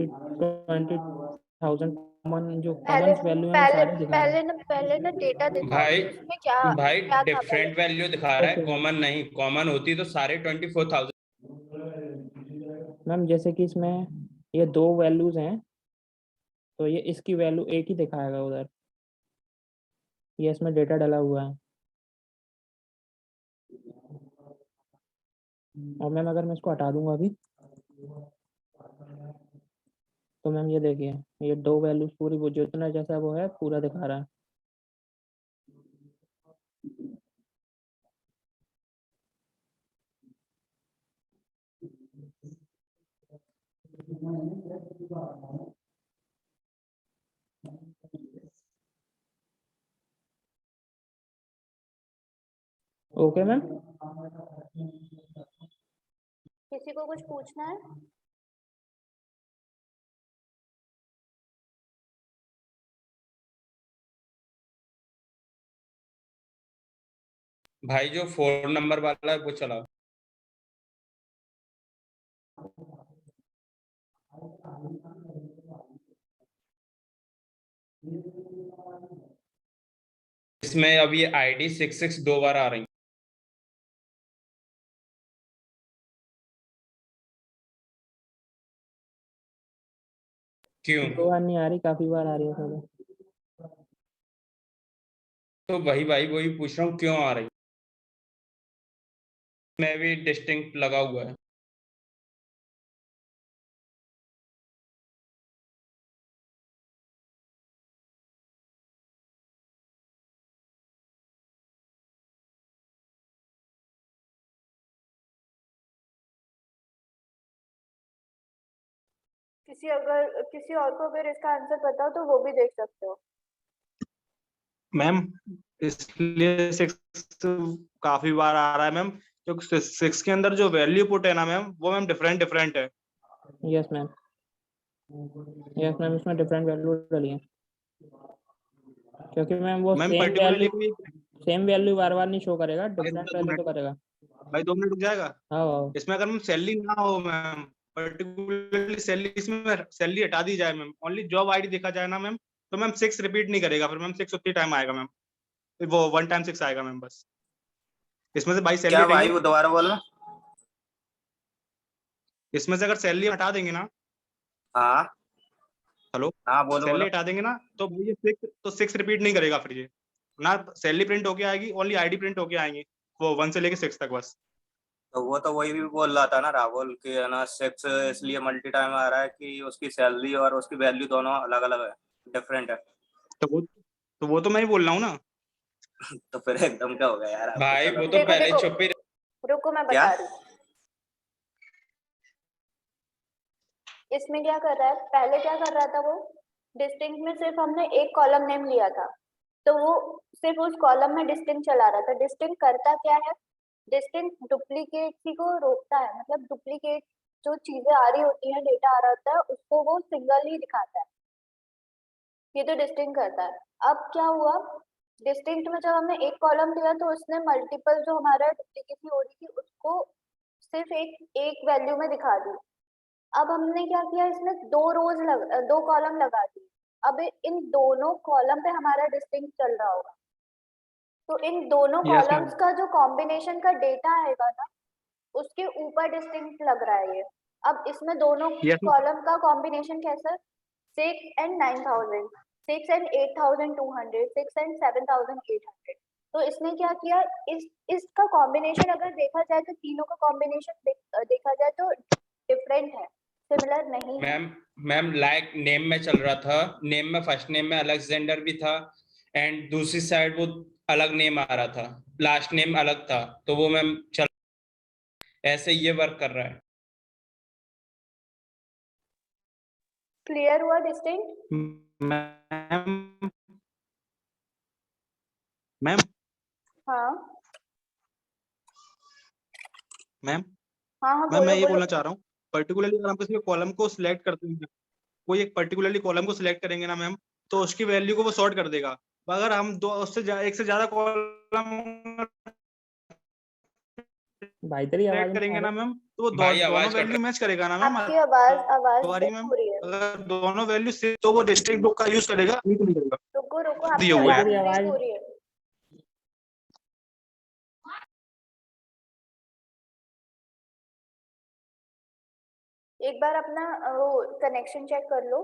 20,000 कॉमन जो पहले कॉमन वैल्यू है वो पहले सारे दिखा रहे हैं। पहले ना डेटा दिखाओ भाई कि उसमें क्या भाई क्या था पहले। डिफरेंट वैल्यू दिखा रहा है, ओके कॉमन नहीं। कॉमन होती तो सारे 24,000। मैम, जैसे कि इसमें ये दो वैल्यूज हैं तो ये इसकी वैल्यू एक ही दिखाएगा उधर। ये इसमें डेटा डाला हुआ है। और मैम अगर मैं इसको हटा दूंगा अभी तो मैम ये देखिए, ये दो वैल्यूज पूरी वो जितना जैसा वो है पूरा दिखा रहा है। Okay ma'am. किसी को कुछ पूछना है? भाई जो 4 नंबर वाला है वो चलाओ। इसमें अब ये आईडी 66 2 बार आ रही। क्यों? 2 बार नहीं आ रही, काफी बार आ रही है सर। तो वही भाई वही पूछ रहा हूँ क्यों आ रही। मैं भी डिस्टिंक्ट लगा हुआ है। किसी और को अगर इसका आंसर पता हो तो वो भी देख सकते हो। मैम इसलिए 6 काफी बार आ रहा है मैम, क्योंकि 6 के अंदर जो वैल्यू पुट है ना मैम, वो मैम डिफरेंट डिफरेंट है। यस मैम, यस मैम, इसमें डिफरेंट वैल्यू डली है, क्योंकि मैम वो मैम सेम वैल्यू बार बार नहीं शो करेगा, डिफरेंट वैल्यू तो करेगा। भाई 2 मिनट रुक जाएगा। हाँ इसमें अगर मैम सैलरी ना हो मैम, पर्टिकुलरली सैलरी, इसमें सैलरी हटा दी जाए मैम, ओनली जॉब आईडी देखा जाए ना मैम, तो मैम 6 रिपीट नहीं करेगा, फिर मैम 6 उतनी टाइम आएगा मैम, वो 1 टाइम 6 आएगा मैम बस। इसमें से भाई सैलरी क्या भाई वो दोबारा बोलना। इसमें से अगर सैलरी हटा देंगे ना, हाँ हेलो, हाँ बोलो सैलरी बोलो। हटा देंगे ना तो भाई ये 6 रिपीट नहीं करेगा, फिर ये ना सैलरी प्रिंट होके आएगी, ओनली आईडी प्रिंट होके आएंगी, वो 1 से लेके 6 तक बस। तो वो तो वही भी बोल रहा था ना राहुल कि है ना 6 इसलिए मल्टी टाइम आ रहा है कि उसकी सैलरी और उसकी वैल्यू दोनों अलग अलग है, डिफरेंट है। तो वो तो मैं ही बोल रहा हूँ ना। तो फिर एकदम क्या हो गया यार आपको, भाई चलो। वो तो पहले चुप ही रुको मैं क्या? बता रही हूँ। इसमें क्या कर रहा है, पहले क्या कर रहा था वो, डिस्टिंक्ट में सिर्फ हमने एक कॉलम नेम लिया था, तो वो सिर्फ उस कॉलम में डिस्टिंक्ट चला रहा था। डिस्टिंक्ट करता क्या है, डिस्टिंक्ट डुप्लीकेट को रोकता है, मतलब डुप्लीकेट जो चीजें आ रही होती हैं, डेटा आ रहा होता है, उसको वो सिंगल ही दिखाता है। ये तो डिस्टिंक्ट करता है। अब क्या हुआ, डिस्टिंक्ट में जब हमने एक कॉलम लिया तो उसने मल्टीपल जो हमारा डुप्लीकेसी हो रही थी उसको सिर्फ एक वैल्यू में दिखा दी। अब हमने क्या किया, इसमें दो कॉलम लगा दिए। अब इन दोनों कॉलम पे हमारा डिस्टिंक्ट चल रहा होगा, तो इन दोनों Yes, कॉलम्स ma'am. का जो कॉम्बिनेशन का डेटा आएगा ना, उसके ऊपर डिस्टिंक्ट लग रहा है ये। अब इसमें दोनों Yes, ma'am. कॉलम का कॉम्बिनेशन कैसा, 6 and 9000, 6 and 8200, 6 and 7800। तो इसने क्या किया, इसका कॉम्बिनेशन अगर देखा जाए तो तीनों का कॉम्बिनेशन देखा जाए तो डिफरेंट है, सिमिलर नहीं है। मैम लाइक नेम में चल रहा था, नेम में फर्स्ट नेम में अलेक्जेंडर भी था एंड दूसरी साइड वो अलग नेम आ रहा था, लास्ट नेम अलग था, तो वो मैम चल ऐसे ये वर्क कर रहा है। क्लियर हुआ डिस्टिंक्ट? मैम मैम हाँ मैम हाँ हाँ, मैम बोलो मैं ये बोलो। बोलना चाह रहा हूँ, पर्टिकुलरली अगर हम किसी कॉलम को सिलेक्ट करते हैं, कोई एक पर्टिकुलरली कॉलम को सिलेक्ट करेंगे ना मैम, तो उसकी वैल्यू को वो सॉर्ट कर देगा। अगर हम एक से ज्यादा कॉलम भाई तेरी आवाज सिलेक्ट नहीं आ करेंगे ना रही। मैम, तो वो भाई दोनों आवाज कट वैल्यू मैच करेगा ना मैम। आपकी आवाज हमारी ब्रेक मैम हो रही है। अगर दोनों वैल्यू से, तो वो डिस्टिंक्ट बुक का यूज करेगा, नहीं तो नहीं करेगा। रुको रुको, दिए आपकी हुए आवाज तेरी ब्रेक आवाज हो रही है। एक बार अपना वो कनेक्शन चेक कर लो।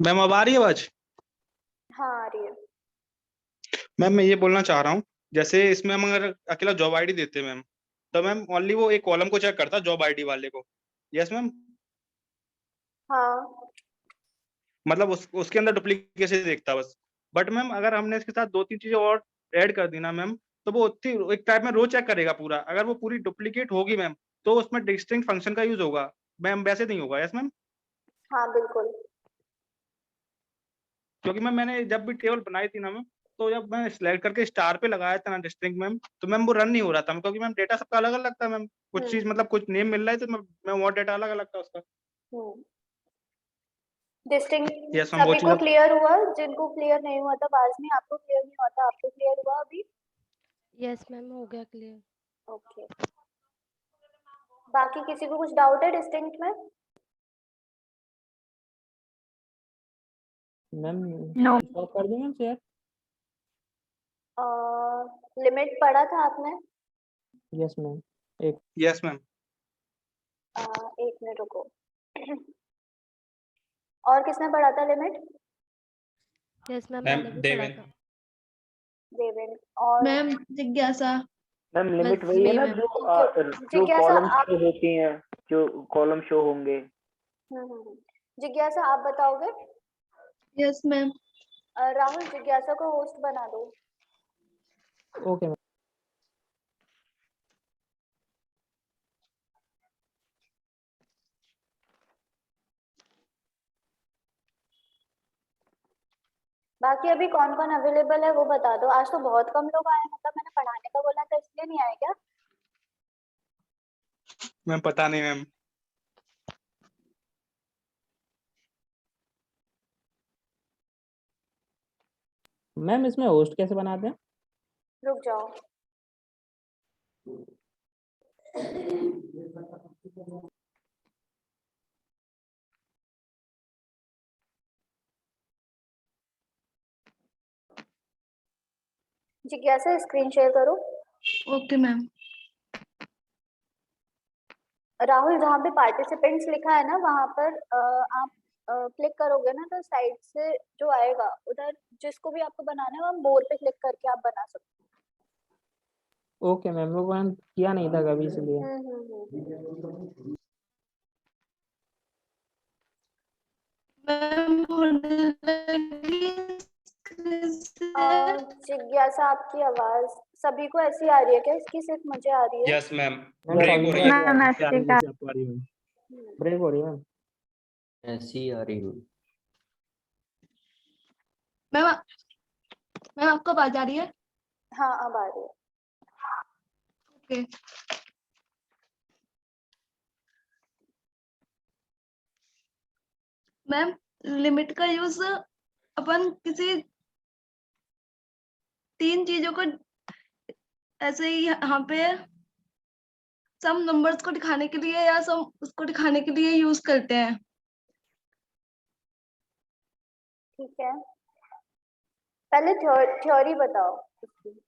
मैम अब आ रही है आवाज? हाँ आ रही है। मैम मैं ये बोलना चाह रहा हूँ, जैसे इसमें हम अगर अकेला जॉब आईडी देते हैं मैम, तो मैम ओनली वो एक कॉलम को चेक करता जॉब आईडी वाले को। यस मैम, हाँ मतलब उसके अंदर डुप्लीकेसी देखता बस। बट मैम अगर हमने इसके साथ 2-3 चीजें और ऐड कर दी ना मैम, तो वो उतनी एक टाइप में रो चेक करेगा पूरा। अगर वो पूरी डुप्लीकेट होगी मैम, तो उसमें डिस्टिंक्ट फंक्शन का यूज होगा मैम, वैसे नहीं होगा। यस मैम, हाँ बिल्कुल। क्योंकि मैम मैंने जब भी टेबल बनाई थी ना मैम, तो जब मैं सिलेक्ट करके स्टार पे लगाया था ना डिस्टिंक्ट मैम, तो मैम वो रन नहीं हो रहा था, क्योंकि मैम डेटा सबका अलग अलग था मैम। कुछ चीज मतलब कुछ नेम मिल रहा है तो मैं वो डेटा अलग अलग था उसका। डिस्टिंक्ट यस मैम, वो सभी चीज को क्लियर हुआ? जिनको क्लियर नहीं हुआ था बाज में, आपको क्लियर नहीं हुआ था, आपको क्लियर हुआ अभी? यस मैम, हो गया क्लियर। ओके, बाकी किसी को कुछ डाउट है डिस्टिंक्ट में? Ma'am No. स्टॉप कर दूं मैम शेयर? लिमिट पढ़ा था आपने? Yes ma'am. Yes ma'am. एक मिनट रुको। और किसने पढ़ा था लिमिट? यस मैम, मैम मैंने भी पढ़ा देवेन। था। देवेन और मैम जिज्ञासा। मैम लिमिट बस वही है मी ना मैम। जो जिज्ञासा कॉलम आप शो होती हैं, जो कॉलम शो होंगे। जिज्ञासा आप बताओगे? Yes ma'am. राहुल जिज्ञासा को होस्ट बना दो। Okay ma'am. बाकी अभी कौन कौन अवेलेबल है वो बता दो। आज तो बहुत कम लोग आए, मतलब मैंने पढ़ाने का बोला था इसलिए नहीं आए क्या? मैम पता नहीं मैम। मैम इसमें होस्ट कैसे बनाते हैं? रुक जाओ। जिज्ञासा स्क्रीन शेयर करो। Okay ma'am. राहुल जहाँ पे पार्टिसिपेंट्स लिखा है ना वहाँ पर आप क्लिक करोगे ना तो साइड से जो आएगा उधर जिसको भी आपको बनाना है वहाँ मोर पे क्लिक करके आप बना सकते ओके मैम, वो मैम किया नहीं था कभी इसलिए। हो। मैम जिज्ञासा आपकी आवाज सभी को ऐसी आ रही है क्या? इसकी सिर्फ मुझे आ रही है? यस मैम, मैम ब्रेक हो सभी रही को है। मैम ऐसे आ रही है, ऐसे का जैसे आपको आ रही है मैम। ब्रेक हो रही है मैम। ऐसी आ रही हूँ। मैम मैम आपको आवाज आ रही है? हाँ अब आ रही है। ओके। मैम लिमिट का यूज अपन किसी 3 चीजों को ऐसे ही यहाँ पे सम नंबर्स को दिखाने के लिए या सम उसको दिखाने के लिए यूज करते हैं। ठीक है, पहले थ्योरी बताओ इसकी।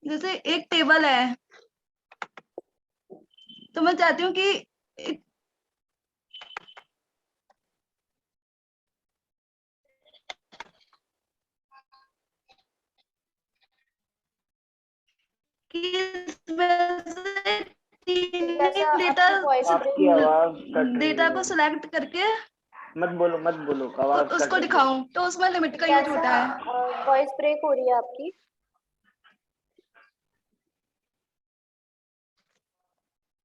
जैसे एक टेबल है तो मैं चाहती हूँ कि जिज्ञासा डेटा आपकी वॉइस आपकी आवाज कट रही डेटा है। को सिलेक्ट करके मत बोलो, आवाज कट उसको रही है। दिखाऊं तो उसमें लिमिट का यूज होता है। वॉइस ब्रेक हो रही है आपकी।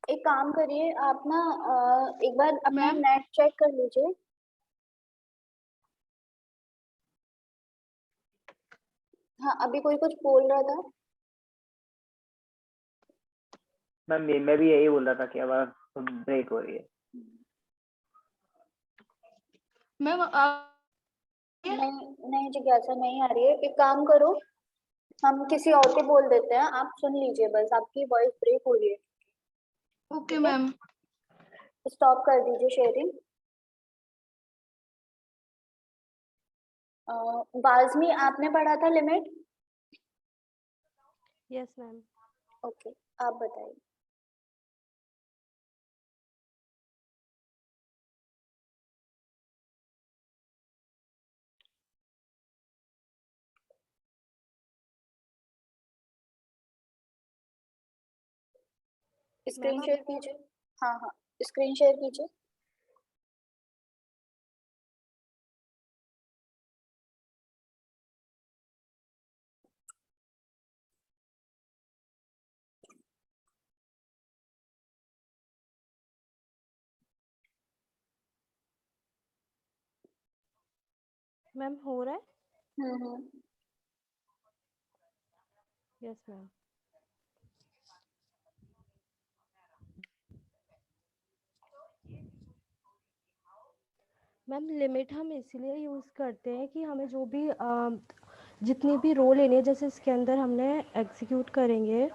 एक काम करिए आप ना एक बार अपना मैम नेट चेक कर लीजिए। हाँ अभी कोई कुछ बोल रहा था। मैम मैं भी यही बोल रहा था कि आवाज ब्रेक हो रही है। मैम नहीं जिज्ञासा नहीं आ रही है। एक काम करो, हम किसी और को बोल देते हैं, आप सुन लीजिए बस, आपकी वॉइस ब्रेक हो रही है। Okay ma'am. स्टॉप कर दीजिए शेयरिंग। बाज़मी आपने पढ़ा था लिमिट? Yes ma'am. ओके आप बताइए। स्क्रीन शेयर कीजिए। हाँ हाँ स्क्रीन शेयर कीजिए। मैम हो रहा है? Hmm. Yes ma'am. Ma'am limit हम इसीलिए यूज़ करते हैं कि हमें जो भी जितनी भी रो लेनी है, जैसे इसके अंदर हमने एग्जीक्यूट करेंगे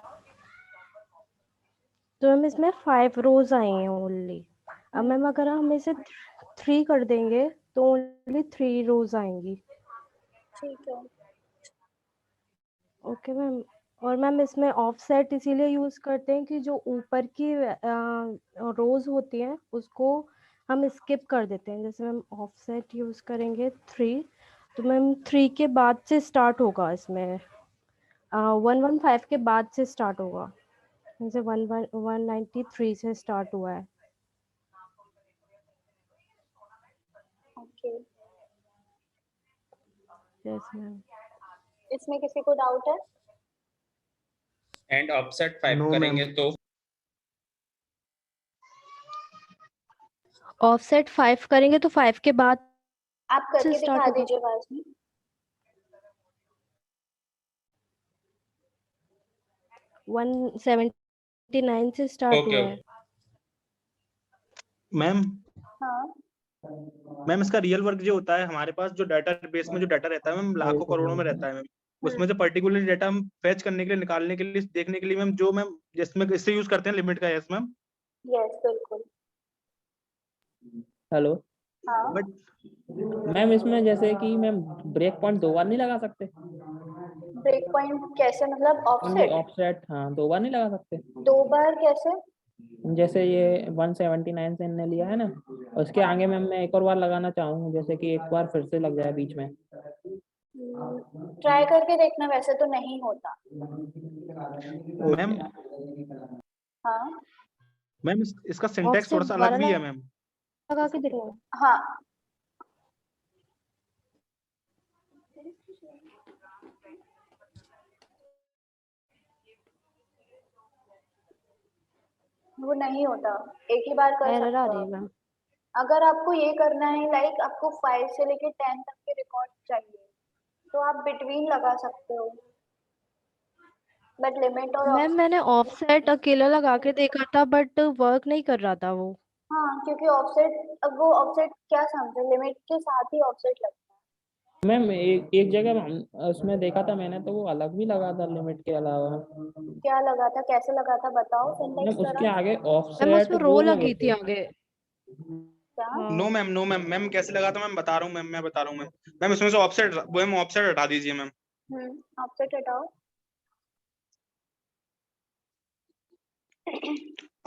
तो मैम इसमें 5 रोज आई हैं ओनली। अब मैम अगर हम इसे 3 कर देंगे तो ओनली 3 रोज आएंगी। ठीक है। Okay ma'am. और मैम इसमें ऑफसेट इसीलिए यूज़ करते हैं कि जो ऊपर की रोज होती हैं उसको हम स्किप कर देते हैं। जैसे मैम ऑफसेट यूज़ करेंगे 3, तो मैम 3 के बाद से स्टार्ट होगा इसमें 115 के बाद से स्टार्ट होगा। जैसे 193 से स्टार्ट हुआ है। ओके। Yes ma'am. इसमें किसी को डाउट है? एंड ऑफसेट 5 No, करेंगे ma'am. तो ऑफसेट 5 करेंगे तो 5 के बाद आप से करके स्टार्ट दिखा होगा। दीजिए वाजनी। 179 से स्टार्ट ओके हुआ है। ओके। मैम हाँ मैम इसका रियल वर्क जो होता है हमारे पास, जो डाटा बेस में जो डाटा रहता है मैम, लाखों करोड़ों में रहता है मैम। उसमें से पर्टिकुलर डाटा हम फेच करने के लिए, निकालने के लिए, देखने के लिए मैम, जो मैम जिसमें इससे यूज करते हैं लिमिट का। Yes ma'am. यस बिल्कुल। हेलो हाँ बट मैम, इसमें जैसे कि मैम ब्रेक पॉइंट 2 बार नहीं लगा सकते? ब्रेक पॉइंट कैसे, मतलब ओनली ऑफसेट ऑफसेट, हाँ 2 बार नहीं लगा सकते? 2 बार कैसे? जैसे ये 179 से इनने लिया है ना, उसके हाँ आगे मैम मैं एक और बार लगाना चाहूँ, जैसे कि एक बार फिर से लग जाए बीच में। ट्राई करके देखना, वैसे तो नहीं होता। मैम हाँ मैम इसका सिंटैक्स ऑफसेट थोड़ा सा अलग दोबारा भी है मैम। लगा के देखना। हाँ वो नहीं होता, एक ही बार कर एरर आ सकते रही हो है आप। मैम। अगर आपको ये करना है, लाइक आपको 5 से लेके 10 तक के रिकॉर्ड चाहिए, तो आप बिटवीन लगा सकते हो, बट लिमिट और मैम मैंने ऑफसेट अकेला लगा के देखा था बट वर्क नहीं कर रहा था वो। हाँ क्योंकि ऑफसेट, अब वो ऑफसेट क्या समझे, लिमिट के साथ ही ऑफसेट लगता मैम एक एक जगह हम उसमें देखा था मैंने, तो वो अलग भी लगा था लिमिट के अलावा। है। क्या लगा था, कैसे लगा था, बताओ मैम सिंटेक्स उसके जरा। आगे मैम ऑफसेट उसमें रो 2 लगे लगी थी थे। आगे। क्या? नो हाँ मैम, नो मैम। मैम कैसे लगा था मैम, बता रहा हूँ मैम, मैं बता रहा हूँ मैम। मैम इसमें से ऑफसेट, वो मैम ऑफसेट हटा दीजिए मैम। ऑफसेट हटाओ।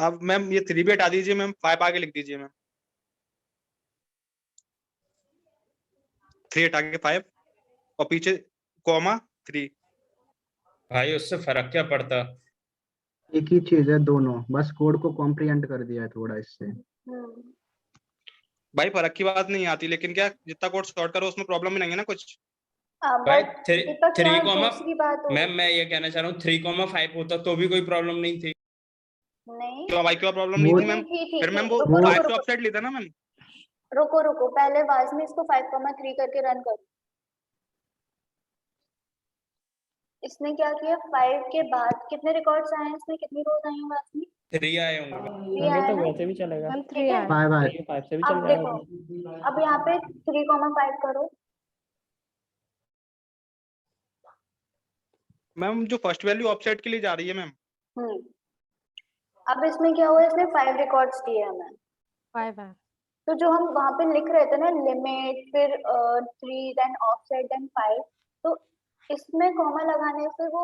अब मैम ये 3 भी हटा दीजिए मैम, 5 आगे लिख दीजिए मैम। 3 हटा के 5 और पीछे कॉमा 3। भाई उससे फर्क क्या पड़ता? एक ही चीज है दोनों, बस कोड को कॉम्प्रिहेंड कर दिया है थोड़ा इससे। भाई फर्क की बात नहीं आती, लेकिन क्या जितना कोड शॉर्ट करो उसमें प्रॉब्लम भी नहीं है ना कुछ। भाई बट 3 दीपक 3 यहाँ कॉमा दूसरी बात हो मैम मैं ये कहना चाह रहा हूँ 3,5 होता तो भी कोई प्रॉब्लम नहीं थी। नहीं क्यों भाई, क्यों प्रॉब्लम नहीं वो थी मैम? थी फिर मैम वो रुको 5 रुको से रुको ऑफसेट लेता ना मैम। रुको पहले वाजनी इसको 5,3 करके रन करो। इसने क्या किया, 5 के बाद कितने रिकॉर्ड्स आए हैं, इसमें कितनी रोज आई हैं वाजनी? 3 आए होंगे। 3 होंगे आया तो ना, वैसे भी चलेगा। मैम ठीक 3 है। आया। 5 आए। 5 से भी अब चल देखो, जाएगा। अब यहाँ पे 3,5 करो। मैम जो फर्स्ट वैल्यू ऑफसेट के लिए जा रही है मैम। अब इसमें क्या हुआ, इसने 5 रिकॉर्ड्स दिए हमें, 5 आया। तो जो हम वहां पे लिख रहे थे ना, लिमिट फिर 3 देन ऑफसेट देन 5, तो इसमें कॉमा लगाने से वो,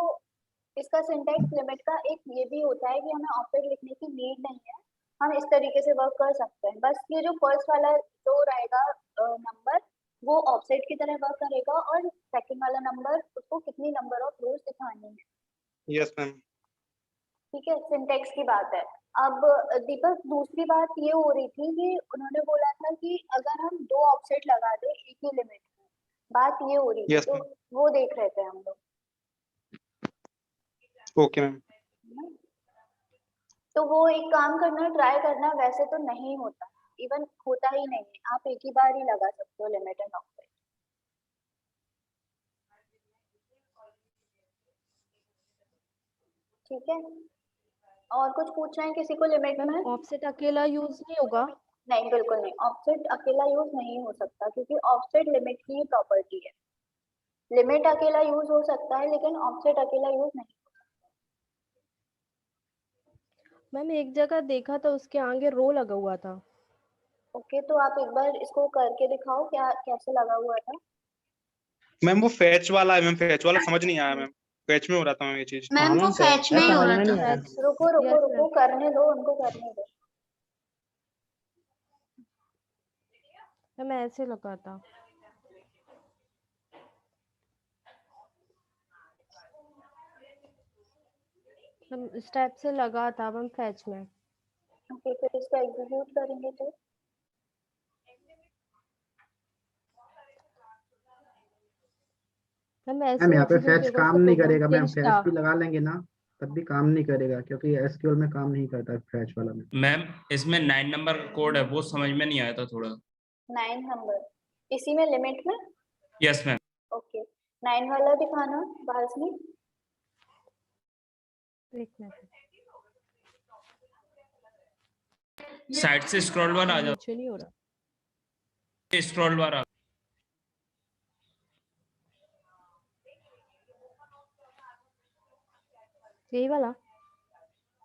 इसका सिंटैक्स लिमिट का एक ये भी होता है कि हमें ऑफसेट लिखने की नीड नहीं है, हम इस तरीके से वर्क कर सकते हैं। बस ये जो फर्स्ट वाला जो रहेगा नंबर, वो ऑफसेट की तरह वर्क करेगा, और सेकंड वाला नंबर, उसको कितनी नंबर ऑफ रोज दिखानी है। Yes ma'am. ठीक है, सिंटेक्स की बात है। अब दीपक दूसरी बात ये हो रही थी कि उन्होंने बोला था कि अगर हम 2 ऑफसेट लगा दे एक ही लिमिट में, बात ये हो रही थी, यस तो मैम। वो देख रहे थे हम लोग। Okay ma'am. तो वो एक काम करना, ट्राई करना, वैसे तो नहीं होता, इवन होता ही नहीं है, आप एक ही बार ही लगा सकते हो लिमिट एंड ऑफसेट। ठीक है, और कुछ पूछना है किसी को लिमिट में? ऑफसेट अकेला यूज नहीं होगा? नहीं, बिल्कुल नहीं, ऑफसेट अकेला यूज नहीं हो सकता क्योंकि ऑफसेट लिमिट की प्रॉपर्टी है। लिमिट अकेला यूज हो सकता है लेकिन ऑफसेट अकेला यूज नहीं। मैम एक जगह देखा था उसके आगे रो लगा हुआ था। ओके, तो आप एक बार इसको करके दिखाओ क्या कैसे लगा हुआ था। मैम वो फैच वाला है मैम, फैच वाला समझ नहीं आया मैम, फैच में हो रहा था मैम ये चीज। हाँ मैम वो मैम फैच में ही हो समझ रहा में नहीं था। आया। रुको रुको Yes, रुको, करने दो उनको, करने दो। मैम ऐसे लगा था। मैम इस टाइप से लगा था मैम फैच में। ओके, फिर इसको एग्जीक्यूट करेंगे तो मैम मैम ऐसे यहाँ पे एग्जीक्यूट फैच देखो काम उसका नहीं प्रोग्राम करेगा मैम, चेंज फैच था। भी लगा लेंगे ना तब भी काम नहीं करेगा क्योंकि एसक्यूएल में काम नहीं करता फैच वाला में। मैम इसमें 9 नंबर कोड है, वो समझ में नहीं आया था थोड़ा। 9 नंबर इसी में लिमिट में? Yes ma'am. ओके, 9 वाला दिखाना भासनी। एक मिनट, साइड से स्क्रॉल बार आ जाओ, नीचे नहीं हो रहा। स्क्रॉल बार आ। यही वाला?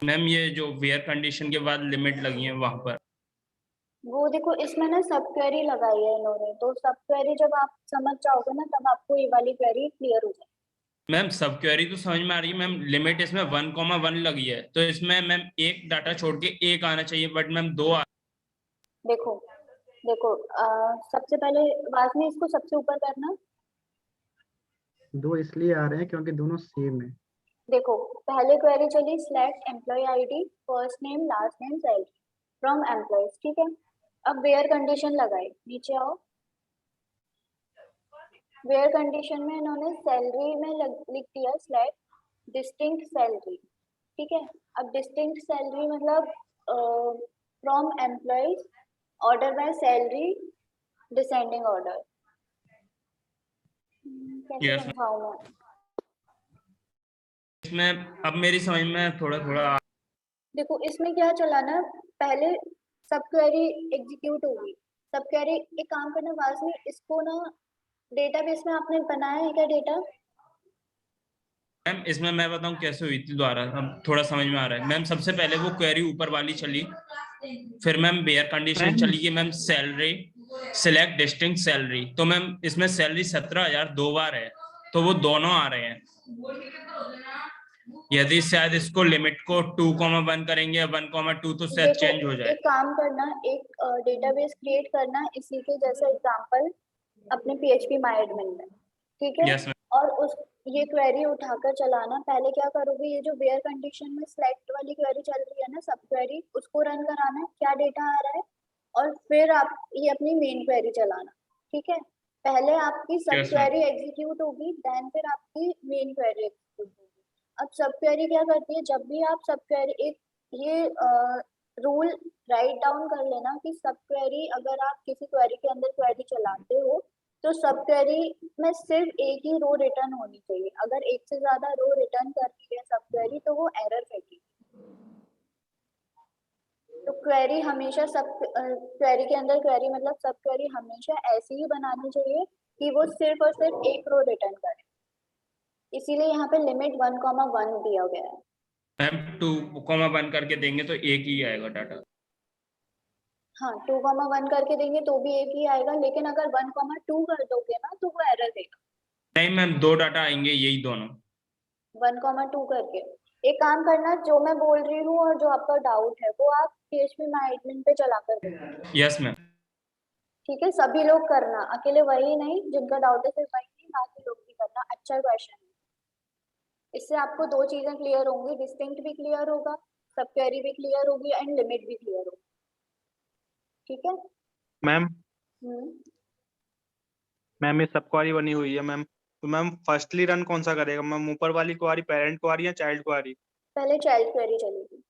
मैम ये जो वेयर कंडीशन के बाद लिमिट लगी है वहां पर। वो देखो इसमें ना सब क्वेरी लगाई है इन्होंने, तो सब क्वेरी जब आप समझ जाओगे ना तब आपको ये वाली क्वेरी क्लियर हो जाएगी। मैम सब क्वेरी तो समझ में आ रही है मैम, लिमिट इसमें 1,1 लगी है, तो इसमें मैम एक डाटा छोड़ के एक आना चाहिए, बट मैम 2 देखो देखो सबसे पहले वासनी इसको सबसे ऊपर करना। दो इसलिए आ रहे हैं क्योंकि दोनों सेम है। देखो पहले क्वेरी चली select employ ID first name last name salary from employees, ठीक है। अब वेयर कंडीशन लगाई, नीचे आओ। वेयर कंडीशन में इन्होंने सैलरी में लिख दिया सिलेक्ट डिस्टिंक्ट सैलरी, ठीक है। अब डिस्टिंक्ट सैलरी मतलब from employees order by salary descending order. कैसे Yes, समझाऊं मैं? इसमें अब मेरी समझ में थोड़ा थोड़ा। देखो इसमें क्या चला ना, पहले सब क्वेरी एग्जीक्यूट होगी। सब क्वेरी एक काम करना वासनी, इसको ना डेटाबेस में आपने बनाया है क्या डेटा? मैम इसमें मैं बताऊं कैसे हुई थी दोबारा, अब थोड़ा समझ में आ रहा है। मैम सबसे पहले वो क्वेरी ऊपर वाली चली, फिर मैम वेयर कंडीशन चली गई ma'am salary select distinct salary, तो मैम इसमें सैलरी 17,000 2 बार है, तो वो दोनों आ रहे हैं। यदि शायद इसको लिमिट को 2,1 करेंगे 1,2 तो शायद देखो चेंज हो जाए। एक काम करना, एक डेटाबेस क्रिएट करना इसी के जैसा एग्जांपल अपने PHP MyAdmin में, ठीक है। Yes ma'am. और उस ये क्वेरी उठाकर चलाना। पहले क्या करोगे, ये जो वेयर कंडीशन में सिलेक्ट वाली क्वेरी चल रही है ना सब क्वेरी, उसको रन कराना क्या डेटा आ रहा है, और फिर आप ये अपनी मेन क्वेरी चलाना, ठीक है। पहले आपकी सब Yes, ma'am. क्वेरी एग्जीक्यूट होगी, देन फिर आपकी मेन क्वेरी एग्जीक्यूट होगी। अब सब क्वेरी क्या करती है, जब भी आप सब क्वेरी एक ये रूल राइट डाउन कर लेना कि सब क्वेरी अगर आप किसी क्वेरी के अंदर क्वेरी चलाते हो तो सब क्वेरी में सिर्फ एक ही रो रिटर्न होनी चाहिए। अगर एक से ज्यादा रो रिटर्न कर रही है सब क्वेरी तो वो एरर फेंकेगी। तो क्वेरी हमेशा सब क्वेरी के अंदर क्वेरी मतलब सब क्वेरी हमेशा ऐसी ही बनानी चाहिए कि वो सिर्फ और सिर्फ एक रो रिटर्न करे। इसीलिए यहाँ पे लिमिट 1,1 दिया गया है। मैम 2,1 करके देंगे तो एक ही आएगा डाटा। हाँ 2,1 करके देंगे तो भी एक ही आएगा, लेकिन अगर 1,2 कर दोगे ना तो वो एरर देगा। नहीं मैम 2 डाटा आएंगे यही दोनों। 1,2 करके एक काम करना, जो मैं बोल रही हूँ और जो आपका डाउट है वो आप PHP MyAdmin पे चला कर देना। Yes ma'am. ठीक है, सभी लोग करना, अकेले वही नहीं जिनका डाउट है सिर्फ वही नहीं, बाकी लोग भी करना। अच्छा क्वेश्चन है, इससे आपको दो चीजें क्लियर होंगी, डिस्टिंक्ट भी क्लियर होगा, सब क्वेरी भी क्लियर होगी एंड लिमिट भी क्लियर होगी। ठीक है मैम। हम्म मैम ये सब क्वारी बनी हुई है मैम, तो मैम फर्स्टली रन कौन सा करेगा मैम, ऊपर वाली क्वारी पेरेंट क्वारी या चाइल्ड क्वारी? पहले चाइल्ड क्वेरी चलेगी।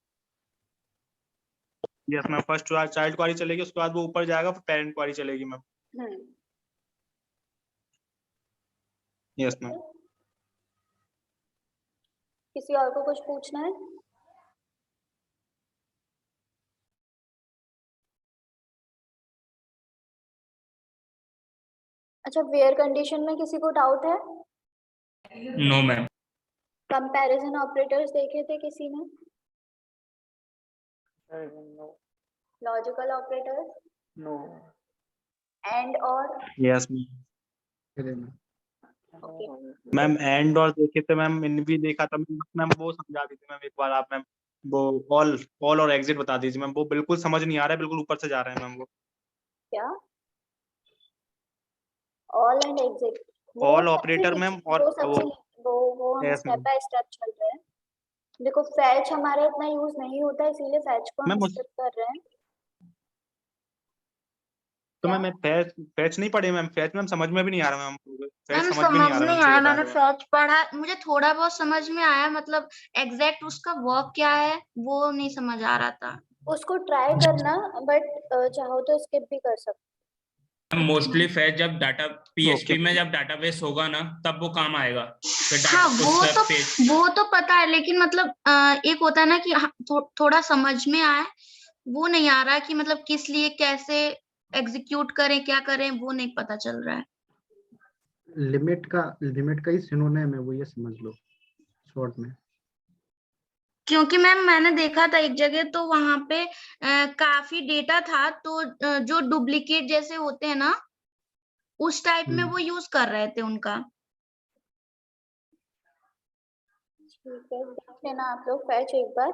यस मैम, फर्स्ट चाइल्ड क्वारी चलेगी, उसके बाद वो ऊपर जाएगा फिर पेरेंट क्वारी चलेगी मैम। Yes ma'am. किसी और को कुछ पूछना है? अच्छा, वेयर कंडीशन में किसी को डाउट है? No ma'am. कंपैरिजन ऑपरेटर्स देखे थे किसी ने? Logical operators? नो। एंड और? Yes ma'am. Okay. Ma'am and और देखे थे मैम, इन भी देखा था मैम, वो समझा दीजिए मैम एक बार आप मैम, वो ऑल और एग्जिट बता दीजिए मैम, वो बिल्कुल समझ नहीं आ रहा है, बिल्कुल ऊपर से जा रहे हैं मैम वो। क्या? All and exit? All operator ma'am और वो हम Yes, step ma'am. By step चल रहे हैं। देखो फैच हमारा इतना यूज नहीं होता, इसीलिए फैच को हम मैम स्किप कर रहे हैं। तो क्या? मैम फैच नहीं पढ़े मैम, फैच मैम समझ में भी नहीं आ रहा मैम, फैच मैम समझ भी नहीं आ समझ रहा नहीं मैम, आया, सही बता मैंने रहे हो। फैच पढ़ा, मुझे थोड़ा बहुत समझ में आया, मतलब एग्जैक्ट उसका वर्क क्या है वो नहीं समझ आ रहा था। उसको ट्राई करना, बट चाहो तो स्किप भी कर सकते। मोस्टली फैच जब डाटा पीएचपी Okay. में जब डाटाबेस होगा ना तब वो काम आएगा। फिर हाँ पेज वो तो पता है, लेकिन मतलब एक होता है ना कि थोड़ा समझ में आए, वो नहीं आ रहा कि मतलब किस लिए कैसे एग्जीक्यूट करें, क्या करें, वो नहीं पता चल रहा है। लिमिट का ही सिनोनिम है वो, ये समझ लो शॉर्ट में। क्योंकि मैम मैंने देखा था एक जगह, तो वहां पे काफी डेटा था, तो जो डुप्लीकेट जैसे होते हैं ना, उस टाइप में वो यूज कर रहे थे उनका। ठीक है, देख लेना आप लोग फैच एक बार,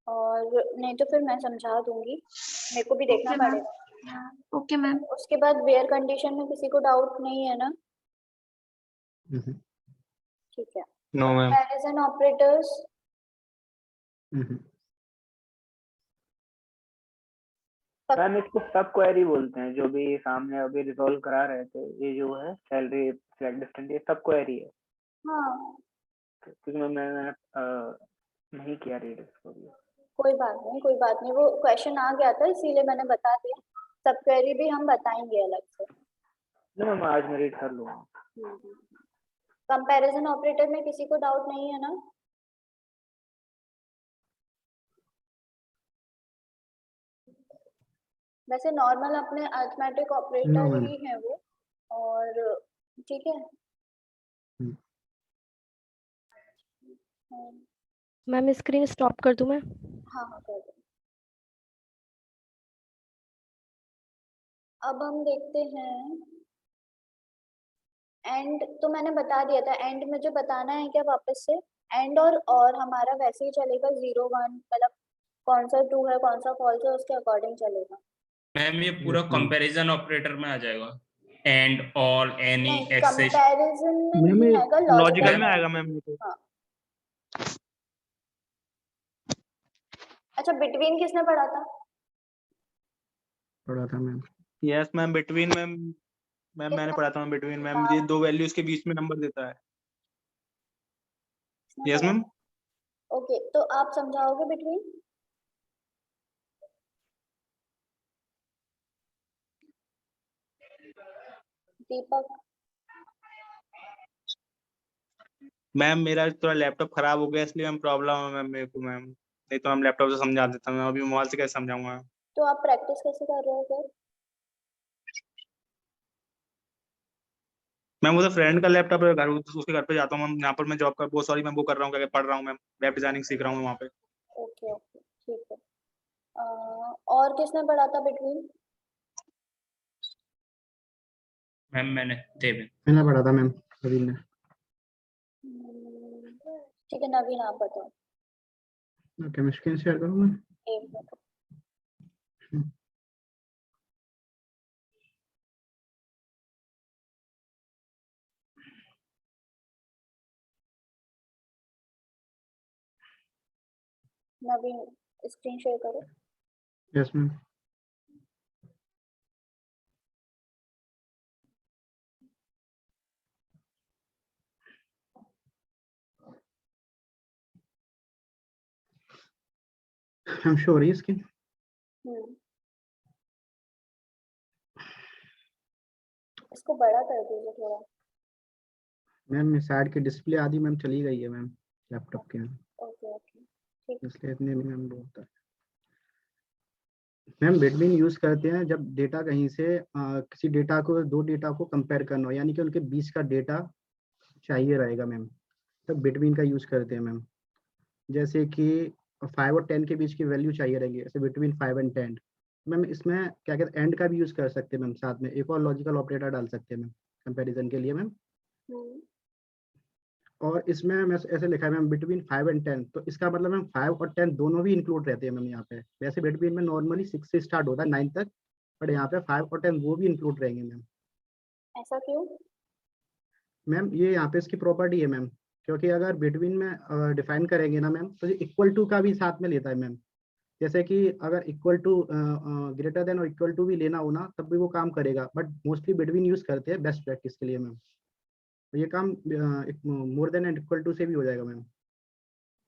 और नहीं तो फिर मैं समझा दूंगी, मेरे को भी देखना Okay, ma'am. पड़ेगा। Okay ma'am. उसके बाद वेयर कंडीशन में किसी को डाउट नहीं है ना? ठीक है। No ma'am. Comparison operators? Ma'am इसको सब क्वेरी बोलते हैं, जो भी सामने अभी रिजॉल्व करा रहे थे, ये जो है सैलरी सिलेक्ट डिस्टेंस, ये सब क्वेरी है। हाँ, क्योंकि मैंने नहीं किया रीड इसको भी। कोई बात नहीं, वो क्वेश्चन आ गया था इसीलिए मैंने बता दिया। सब क्वेरी भी हम बताएंगे अलग से। नहीं मैम, आज मैं रीड कर लूंगा। कंपैरिजन ऑपरेटर में किसी को डाउट नहीं है ना? वैसे नॉर्मल अपने अरिथमेटिक ऑपरेटर ही है वो, और ठीक है। मैम स्क्रीन स्टॉप कर दूं मैं? हाँ कर दो। अब हम देखते हैं एंड, तो मैंने बता दिया था, एंड मुझे बताना है क्या वापस से? एंड और हमारा वैसे ही चलेगा 0 1, मतलब कौन सा ट्रू है कौन सा फॉल्स है उसके अकॉर्डिंग चलेगा। मैम ये पूरा कंपैरिजन ऑपरेटर में आ जाएगा, and all any exists. Comparison में मैम नहीं ये आएगा, लॉजिकल में आएगा मैम ये तो। हाँ। अच्छा, बिटवीन किसने पढ़ा था? Ma'am. Yes ma'am, between ma'am मैंने पढ़ा था मैम, बिटवीन मैम ये दो वैल्यूज के बीच में नंबर देता है। Yes ma'am. ओके, तो आप समझाओगे बिटवीन? दीपक? मैम मेरा थोड़ा लैपटॉप खराब हो गया, इसलिए मैम प्रॉब्लम है मैम मेरे को मैम, नहीं तो हम लैपटॉप से समझा देता मैं, अभी मोबाइल से कैसे समझाऊंगा। तो आप प्रैक्टिस कैसे कर रहे हो फिर? मैम वो तो फ्रेंड का लैपटॉप है, घर उसके घर पे जाता हूँ मैम, यहाँ पर मैं जॉब कर वो सॉरी मैं वो कर रहा हूँ, क्या पढ़ रहा हूँ मैम, वेब डिजाइनिंग सीख रहा हूँ वहाँ पे। ओके ठीक है। और किसने पढ़ा था बिटवीन? मैम मैंने पढ़ा था मैम, नवीन ने। ठीक है, नवीन आप बताओ। ओके, मैं स्क्रीन शेयर करूँ मैं? एक मिनट। नवीन स्क्रीन शेयर करो। Yes ma'am. हम शो हो रही है स्क्रीन? इसको बड़ा कर दीजिए थोड़ा। मैम साइड की डिस्प्ले आधी मैम चली गई है मैम। लैपटॉप के हैं, ओके ओके ठीक। इसलिए इतने में मैम बहुत है। मैम बिटवीन यूज करते हैं जब डेटा कहीं से किसी डेटा को, दो डेटा को कंपेयर करना हो, यानी कि उनके बीच का डेटा चाहिए रहेगा मैम, तब बिटवीन का यूज करते हैं मैम। जैसे कि 5 और 10 के बीच की वैल्यू चाहिए रहेगी, ऐसे बिटवीन 5 एंड 10। मैम इसमें क्या कहते हैं, एंड का भी यूज कर सकते हैं मैम, साथ में एक और लॉजिकल ऑपरेटर डाल सकते हैं मैम कंपैरिजन के लिए मैम। और इसमें मैं ऐसे लिखा है मैम बिटवीन 5 एंड 10, तो इसका मतलब मैम 5 और 10 दोनों भी इंक्लूड रहते हैं मैम यहाँ पे। वैसे बिटवीन में नॉर्मली 6 से स्टार्ट होता है 9 तक, बट यहाँ पे 5 और 10 वो भी इंक्लूड रहेंगे मैम। ऐसा क्यों? मैम ये यहाँ पे इसकी प्रॉपर्टी है मैम, क्योंकि अगर बिटवीन में डिफाइन करेंगे ना मैम, तो ये इक्वल टू का भी साथ में लेता है मैम। जैसे कि अगर इक्वल टू, ग्रेटर देन और इक्वल टू भी लेना हो ना, तब भी वो काम करेगा, बट मोस्टली बिटवीन यूज करते हैं बेस्ट प्रैक्टिस के लिए मैम। तो ये काम more than and equal to से भी हो जाएगा मैम।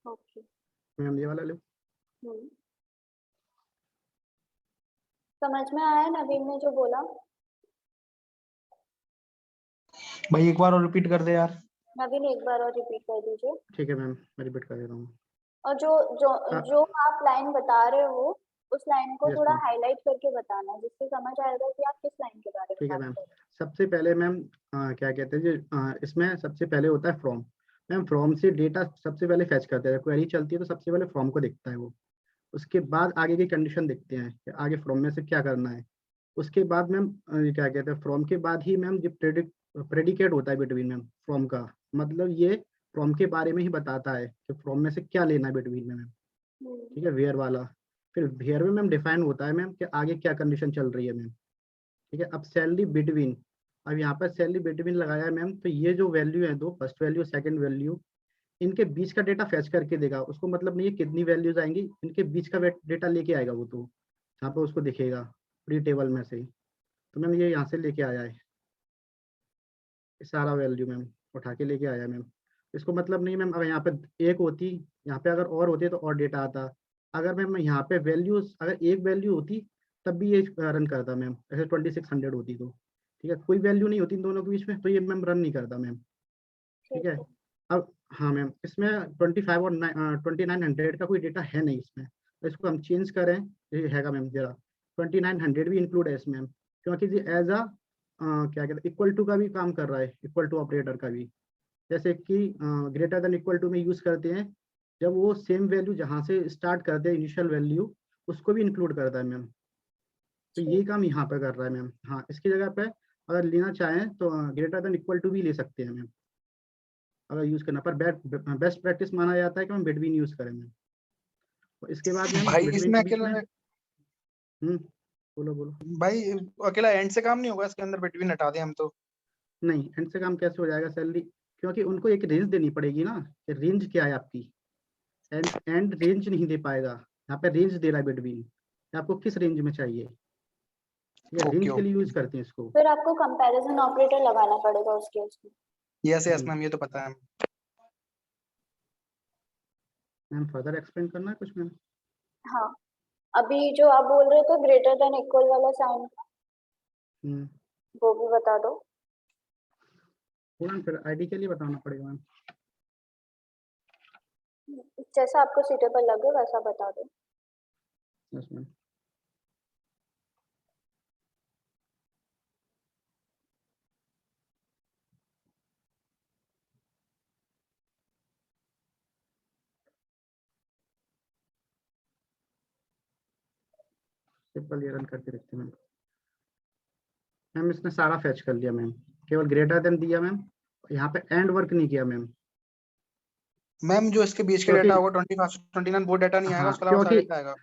ओके मैम ये वाला लो। समझ में आया नवीन ने जो बोला? भाई एक बार और रिपीट कर दे यार। नवीन एक बार और रिपीट कर दीजिए। ठीक है मैम, मैं रिपीट कर देता हूँ। और जो आप लाइन बता रहे हो उस लाइन को Yes, थोड़ा ma'am. हाईलाइट करके बताना, जिससे समझ आएगा कि आप किस लाइन के बारे में ठीक है बात मैम। कर रहे सबसे पहले मैम क्या कहते हैं जी, इसमें सबसे पहले होता है फ्रॉम। मैम फ्रॉम से डेटा सबसे पहले फैच करते हैं, क्वेरी चलती है तो सबसे पहले फ्रॉम को देखता है वो। उसके बाद आगे की कंडीशन देखते हैं कि आगे फ्रॉम में से क्या करना है। उसके बाद मैम क्या कहते हैं, फ्रॉम के बाद ही मैम जो प्रेडिकेट होता है बिटवीन मैम फ्रॉम का, मतलब ये फ्रॉम के बारे में ही बताता है कि फ्रॉम में से क्या लेना है बिटवीन में मैम। हो। ठीक है, वेयर वाला। फिर वेयर में मैम डिफाइन होता है मैम कि आगे क्या कंडीशन चल रही है मैम। ठीक है, अब सैलरी बिटवीन, अब यहाँ पर सैलरी बिटवीन लगाया है मैम, तो ये जो वैल्यू है दो, फर्स्ट वैल्यू सेकंड वैल्यू, इनके बीच का डेटा फैच करके देगा। उसको मतलब नहीं है कितनी वैल्यूज आएंगी, इनके बीच का डेटा लेके आएगा वो, तो यहाँ पे उसको दिखेगा प्री टेबल में से ही। तो मैम ये यहाँ से लेके आया है, सारा वैल्यू मैम उठा के लेके आया मैम। इसको मतलब नहीं मैम, अगर यहाँ पे एक होती, यहाँ पे अगर और होती तो और डेटा आता। अगर मैम यहाँ पे वैल्यूज, अगर एक वैल्यू होती तब भी ये रन करता मैम, ऐसे 2600 होती तो। ठीक है, कोई वैल्यू नहीं होती इन दोनों के बीच में, तो ये मैम रन नहीं करता मैम। ठीक है, अब हाँ मैम, इसमें 25 और 2900 का कोई डेटा है नहीं इसमें, तो इसको हम चेंज करें। ये हैगा मैम जरा, 2900 भी इंक्लूड है इसमें, क्योंकि ये एज अ क्या कहते हैं, इक्वल टू का भी काम कर रहा है, इक्वल टू ऑपरेटर का भी। जैसे कि ग्रेटर देन इक्वल टू में यूज करते हैं जब वो सेम वैल्यू जहाँ से स्टार्ट करते हैं इनिशियल वैल्यू, उसको भी इंक्लूड करता है मैम। तो ये काम यहाँ पे कर रहा है मैम। हाँ, इसकी जगह पे अगर लेना चाहें तो ग्रेटर देन इक्वल टू भी ले सकते हैं मैम, अगर यूज करना। पर बेस्ट प्रैक्टिस माना जाता है कि हम बिटवीन यूज करें मैम। तो इसके बाद मैम भाई बिटवीन इसमें के बीच में अकेला बोलो बोलो। भाई अकेला एंड से काम नहीं होगा, इसके अंदर बिटवीन हटा दें हम तो। नहीं, एंड से काम कैसे हो जाएगा सैलरी, क्योंकि उनको एक रेंज देनी पड़ेगी ना कि रेंज क्या है आपकी। एंड रेंज नहीं दे पाएगा, यहाँ पे रेंज दे रहा है बिटवीन, आपको किस रेंज में चाहिए। ये रेंज के लिए यूज करते हैं इसको। फिर आपको कंपैरिजन ऑपरेटर लगाना पड़ेगा उस केस में। यस यस मैम, ये तो पता है। मैम फर्दर एक्सप्लेन करना है कुछ मैम? हाँ, अभी जो आप बोल रहे थे ग्रेटर देन इक्वल वाला साइन, वो भी बता दो। फिर आईडी के लिए बताना पड़ेगा मैम। जैसा आपको सूटेबल लगे वैसा बता दो। Yes ma'am. सिंपल ये रन करके देखते हैं मैम। मैम इसने सारा फैच कर लिया मैम, केवल ग्रेटर देन दिया मैम, यहाँ पे एंड वर्क नहीं किया मैम। मैम जो इसके बीच के डाटा होगा 25 29 वो डाटा नहीं आएगा, हाँ, उसके अलावा सारा क्योंकि डाटा आएगा।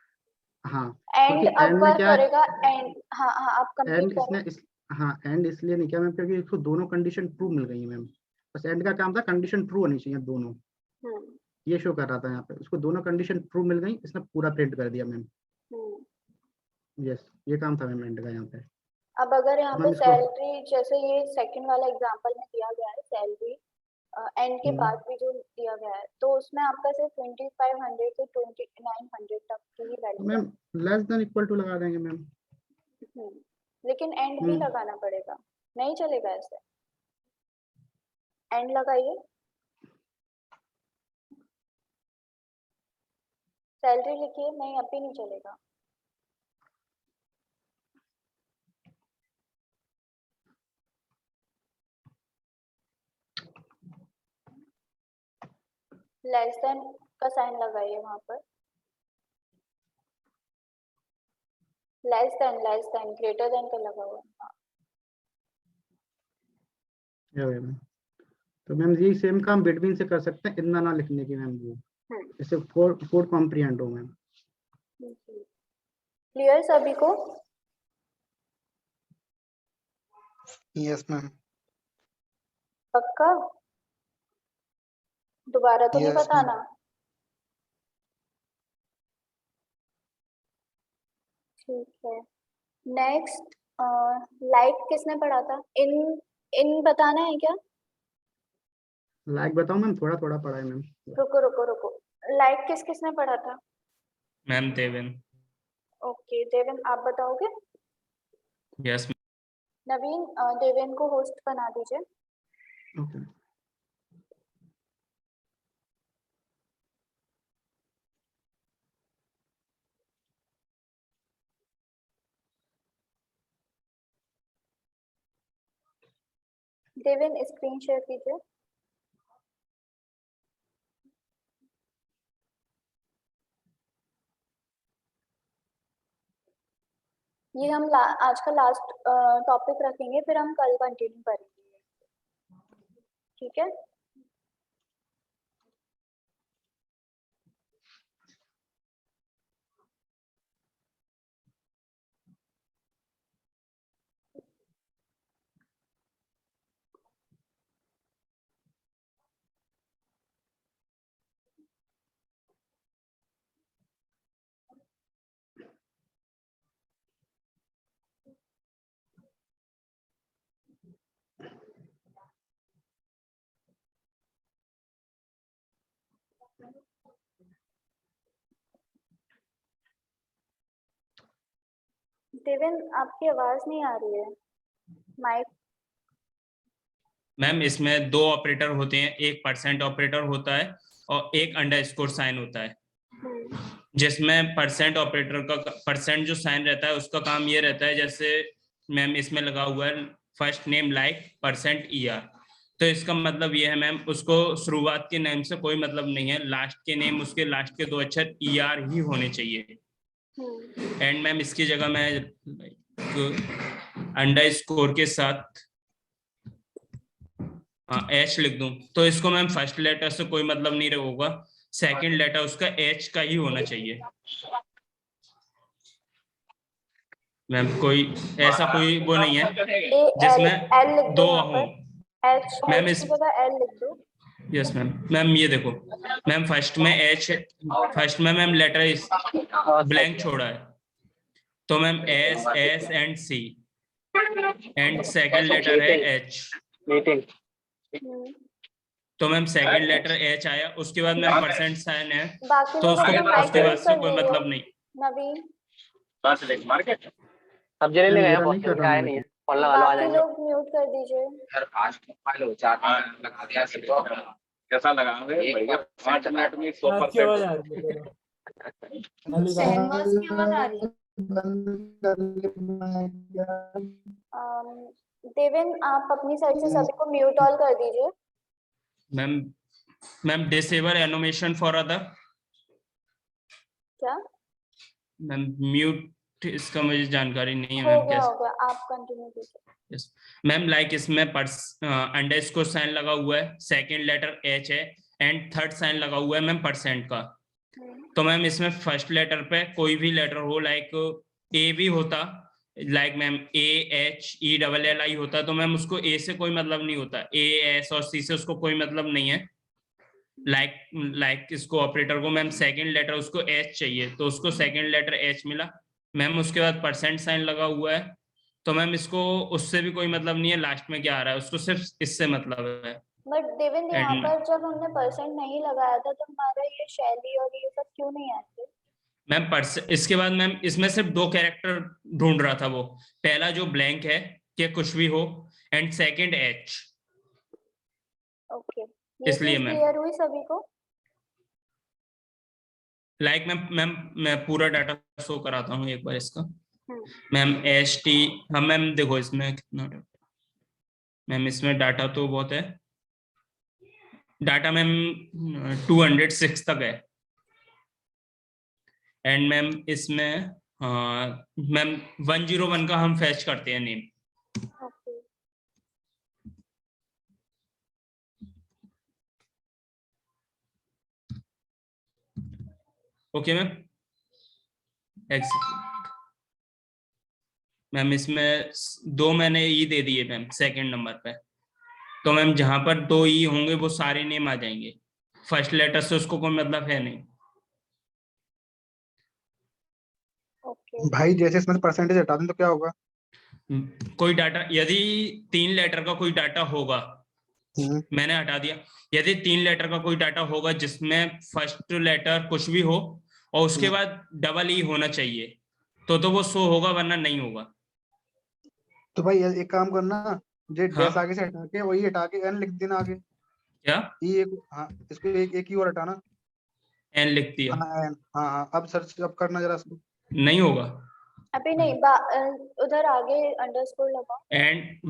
हाँ, एंड क्योंकि अब एंड में वर्क क्या है, करेगा एंड। हाँ हाँ, आप कंप्लीट एंड करो। इसने हाँ, एंड इसलिए नहीं किया मैम क्योंकि इसको दोनों कंडीशन ट्रू मिल गई मैम। बस एंड का काम था कंडीशन ट्रू होनी चाहिए दोनों, ये शो कर रहा था यहाँ पे। उसको दोनों कंडीशन ट्रू मिल गई, इसने पूरा प्रिंट कर दिया मैम। यस, ये काम था मैम एंड का यहाँ पे। अब अगर यहाँ पे मैम इसको सैलरी, जैसे ये सेकंड वाला एग्जांपल में दिया गया है सैलरी एंड के बाद भी जो दिया गया है, तो उसमें आपका सिर्फ 2500 से 2900 तक की ही वैल्यू है। Ma'am less than equal to लगा देंगे मैम। लेकिन एंड भी लगाना पड़ेगा, नहीं चलेगा ऐसे। एंड लगाइए। सैलरी लिखिए, नहीं अभी नहीं चलेगा। लेस देन का साइन लगाइए वहां पर। लेस देन ग्रेटर देन का लगा हुआ है। हाँ। मैम तो मैम यही सेम काम बिटवीन से कर सकते हैं, इतना ना लिखने की मैम, वो जैसे फोर कॉम्प्रिहेंड हो मैम। क्लियर सभी को? Yes ma'am. पक्का? दोबारा तो नहीं Yes, ma'am. बताना। ठीक है, नेक्स्ट लाइक किसने पढ़ा था? इन बताना है क्या? लाइक बताओ मैम, थोड़ा थोड़ा पढ़ा है मैम। रुको, लाइक किसने पढ़ा था? मैम देवेन। ओके देवेन, आप बताओगे? यस नवीन, देवेन को होस्ट बना दीजिए। ओके देवेन स्क्रीन शेयर कीजिए। ये हम आज का लास्ट टॉपिक रखेंगे, फिर हम कल कंटिन्यू करेंगे। ठीक है? देवेन, आपकी आवाज नहीं आ रही है, माइक। मैम इसमें दो ऑपरेटर होते हैं, एक परसेंट ऑपरेटर होता है और एक अंडरस्कोर साइन होता है। जिसमें परसेंट ऑपरेटर का परसेंट जो साइन रहता है उसका काम ये रहता है, जैसे मैम इसमें लगा हुआ है first name like percent ER, तो इसका मतलब ये है मैम उसको शुरुआत के नेम से कोई मतलब नहीं है, लास्ट के नेम उसके लास्ट के दो अक्षर ER ही होने चाहिए। एंड मैम इसकी जगह मैं अंडरस्कोर के साथ H लिख दूं तो इसको मैम फर्स्ट लेटर से कोई मतलब नहीं होगा, सेकंड लेटर उसका H का ही होना चाहिए। मैम कोई ऐसा कोई वो नहीं है जिसमें L लिख दो दो वहाँ हो। पर। मैम H इस की जगह L लिख दो। यस मैम ये देखो मैम फर्स्ट में मैम लेटर ब्लैंक छोड़ा है, तो ma'am S and C and second letter है H, तो मैम सेकंड लेटर H आया, उसके बाद मैम परसेंट साइन है तो उसके बाद से कोई मतलब नहीं। नवीन, अब जेल ले गए मेरा हैं, नहीं कर रहा आया हूँ नहीं है, मैं। फोन लगा लो, आ बाकी जाएंगे। लोग म्यूट कर दीजिए। कैसा लगाओगे भैया? 5 मिनट में 100%। शहनवाज की आवाज आ रही है? देवेन, आप अपनी साइड से सभी को म्यूट ऑल कर दीजिए। Ma'am disable animation for other. क्या? मैम म्यूट इसका मुझे जानकारी नहीं है हो मैम गया, कैसे। आप कंटिन्यू कीजिए। यस मैम लाइक इसमें अंडरस्कोर साइन लगा हुआ है, सेकंड लेटर H है एंड थर्ड साइन लगा हुआ है मैम परसेंट का, तो मैम इसमें फर्स्ट लेटर पे कोई भी लेटर हो, लाइक A भी होता, लाइक मैम AHELLI होता, तो मैम उसको A से कोई मतलब नहीं होता, A S और C से उसको कोई मतलब नहीं है। लाइक इसको ऑपरेटर को मैम सेकंड लेटर उसको H चाहिए, तो उसको सेकंड लेटर H मिला मैम, उसके बाद परसेंट साइन लगा हुआ है, तो मैम इसको उससे भी कोई मतलब नहीं है लास्ट में क्या आ रहा है, उसको सिर्फ इससे मतलब है। बट देवेंद्र, यहाँ पर जब हमने परसेंट नहीं लगाया था तो हमारा ये शैली और ये सब क्यों नहीं आते? मैम इसके बाद मैम इसमें सिर्फ दो कैरेक्टर ढूंढ रहा था, वो पहला जो ब्लैंक है कि कुछ भी हो एंड सेकंड H। ओके, ये इसलिए चीज मैम क्लियर हुई सभी को? लाइक मैम मैं पूरा डाटा शो कराता हूँ एक बार इसका। हम्म, मैम ST, हाँ मैम देखो इसमें कितना डाटा, मैम इसमें डाटा तो बहुत है, डाटा मैम 206 तक है। एंड मैम इसमें मैम 101 का हम फैच करते हैं name. Okay okay ma'am, ma'am इसमें 2 मैंने ई दे दिए मैम सेकंड नंबर पे, तो मैम जहां पर 2 ई होंगे वो सारे नेम आ जाएंगे, फर्स्ट लेटर से उसको कोई मतलब है नहीं। ओके भाई जैसे इसमें परसेंटेज हटा दें तो क्या होगा? कोई डाटा, यदि 3 लेटर का कोई डाटा होगा, मैंने हटा दिया, यदि 3 लेटर का कोई डाटा होगा जिसमें फर्स्ट लेटर कुछ भी हो और उसके बाद डबल ई होना चाहिए, तो वो शो होगा, वरना नहीं होगा। तो भाई एक काम करना, जो हाँ। डैश आगे से हटा के वही हटा के एन लिख देना आगे। क्या? ये हाँ, इसको एक ही और हटाना, एन लिख दिया। हाँ एन, हाँ अब सर्च अब करना जरा इसको। नहीं होगा। अभी नहीं, उधर आगे अंडरस्कोर लगाओ। एंड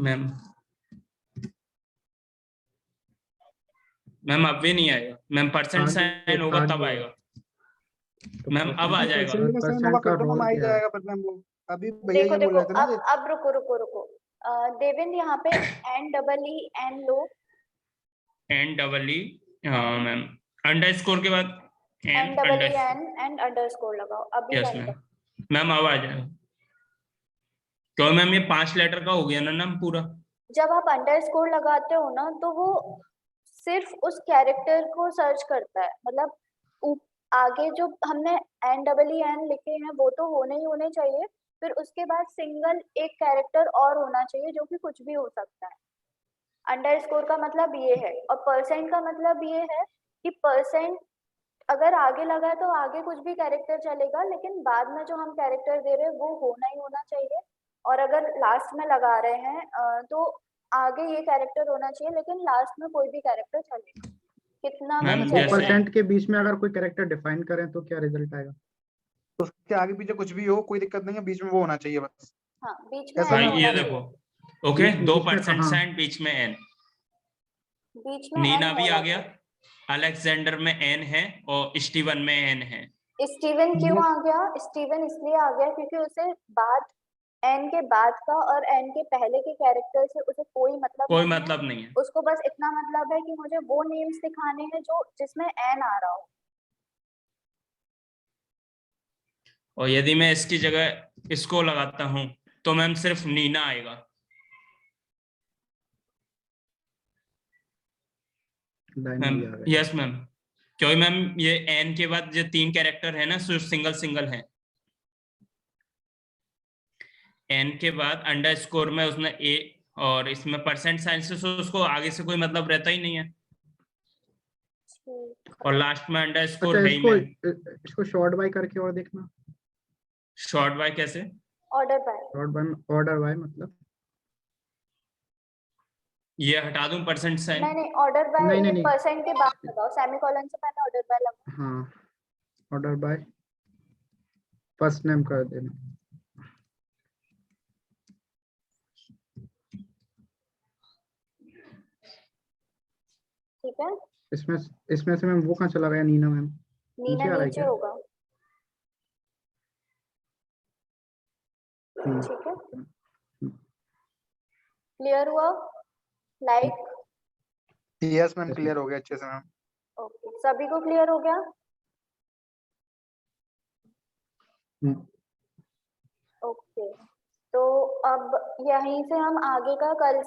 मैम अब भी नहीं आएगा मैम, परसेंट साइन होगा तब आएगा मैम, अब आ जाएगा। परसेंट होगा फिर तो मैम आ ही जाएगा, पर मैम वो अभी भैया देखो ये बोल देखो, रहे थे ना अब रुको। देवेंद्र यहाँ पे N लो, N मैम अंडरस्कोर के बाद N एंड अंडरस्कोर लगाओ अभी। यस मैम अब आ जाएगा। तो मैम ये 5 लेटर का हो गया ना नाम पूरा। जब आप अंडरस्कोर लगाते हो ना तो वो सिर्फ उस कैरेक्टर को सर्च करता है, मतलब आगे जो हमने N लिखे हैं वो तो होने चाहिए, फिर उसके बाद सिंगल एक कैरेक्टर और होना चाहिए जो कि कुछ भी हो सकता है। अंडरस्कोर का मतलब ये है, और परसेंट का मतलब ये है कि परसेंट अगर आगे लगा तो आगे कुछ भी कैरेक्टर चलेगा, लेकिन बाद में जो हम कैरेक्टर दे रहे हैं वो होना चाहिए। और अगर लास्ट में लगा रहे हैं तो आगे ये कैरेक्टर होना चाहिए, लेकिन लास्ट में कोई भी कैरेक्टर चलेगा, कितना भी चलेगा। परसेंट के बीच में अगर कोई कैरेक्टर डिफाइन करें तो क्या रिजल्ट आएगा? तो उसके आगे पीछे कुछ भी हो कोई दिक्कत नहीं है, बीच में वो होना चाहिए बस। हाँ बीच में भाई होना ये चाहिए। देखो, ओके 2% हाँ। साइन बीच में एन, बीच में नीना N भी आ होना गया, अलेक्जेंडर में एन है और स्टीवन में एन है। स्टीवन क्यों आ गया? स्टीवन इसलिए आ गया क्योंकि उसे बाद एन के बाद का और एन के पहले के कैरेक्टर से उसे कोई मतलब नहीं है। उसको बस इतना मतलब है कि मुझे वो नेम्स दिखाने हैं जो जिसमें एन आ रहा हो। और यदि मैं इसकी जगह इसको लगाता हूं तो मैम सिर्फ नीना आएगा। मैम यस मैम, क्योंकि मैम ये एन के बाद जो 3 कैरेक्टर है ना सिंगल है, एन के बाद अंडरस्कोर में उसने ए और इसमें परसेंट साइन से उसको आगे से कोई मतलब रहता ही नहीं है, और लास्ट में अंडरस्कोर है ही मैम। इसको शॉर्ट बाय करके और देखना। शॉर्ट बाय कैसे? ऑर्डर बाय मतलब ये हटा दूं परसेंट साइन? नहीं ऑर्डर बाय नहीं। परसेंट के बाद लगाओ, सेमीकोलन से पहले ऑर्डर बाय लगाओ। हाँ ऑर्डर बाय फर्स्ट नेम कर देना। ठीक है, इसमें से मैम वो कहाँ चला गया? नीना मैम नीना आ रहा है नीचे क्या? होगा। ठीक है, क्लियर हुआ? लाइक यस मैम क्लियर हो गया अच्छे से मैम। ओके, सभी को क्लियर हो गया? ओके, तो अब यहीं से हम आगे का कल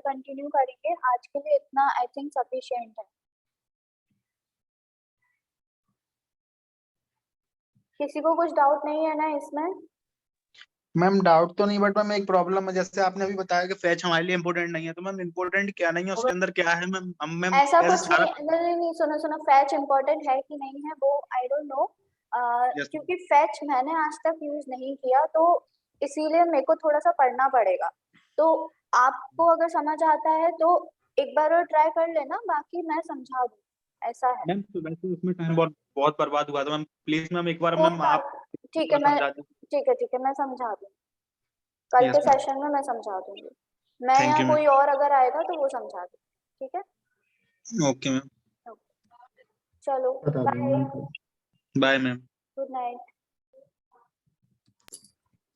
कंटिन्यू करेंगे। आज के लिए इतना आई थिंक सफिशिएंट है। किसी को कुछ डाउट नहीं है ना इसमें? मैम डाउट तो नहीं, बट मैम एक प्रॉब्लम है, जैसे आपने अभी बताया कि फैच हमारे लिए इम्पोर्टेंट नहीं है, तो मैम इम्पोर्टेंट क्या नहीं है, उसके अंदर क्या है मैम? मैम ऐसा कुछ नहीं, सुनो फैच इम्पोर्टेंट है कि नहीं है वो आई डोंट नो, क्योंकि फैच मैंने आज तक यूज नहीं किया, तो इसीलिए मेरे को थोड़ा सा पढ़ना पड़ेगा। तो आपको अगर समझ आता है तो एक बार और ट्राई कर लेना, बाकी मैं समझा दूँ, ऐसा है। मैम तो वैसे उसमें टाइम बहुत बहुत बर्बाद हुआ था मैम। प्लीज मैम एक बार वो मैम आप ठीक है, समझा दीजिए। ठीक है, मैं समझा दूँ। कल Yes, के ma'am. सेशन में मैं समझा दूंगी। मैं Thank या you, ma'am. कोई और अगर आएगा तो वो समझा दूँ, ठीक है? ओके मैम, चलो, बता बाय, दूंगी। Bye ma'am. Good night.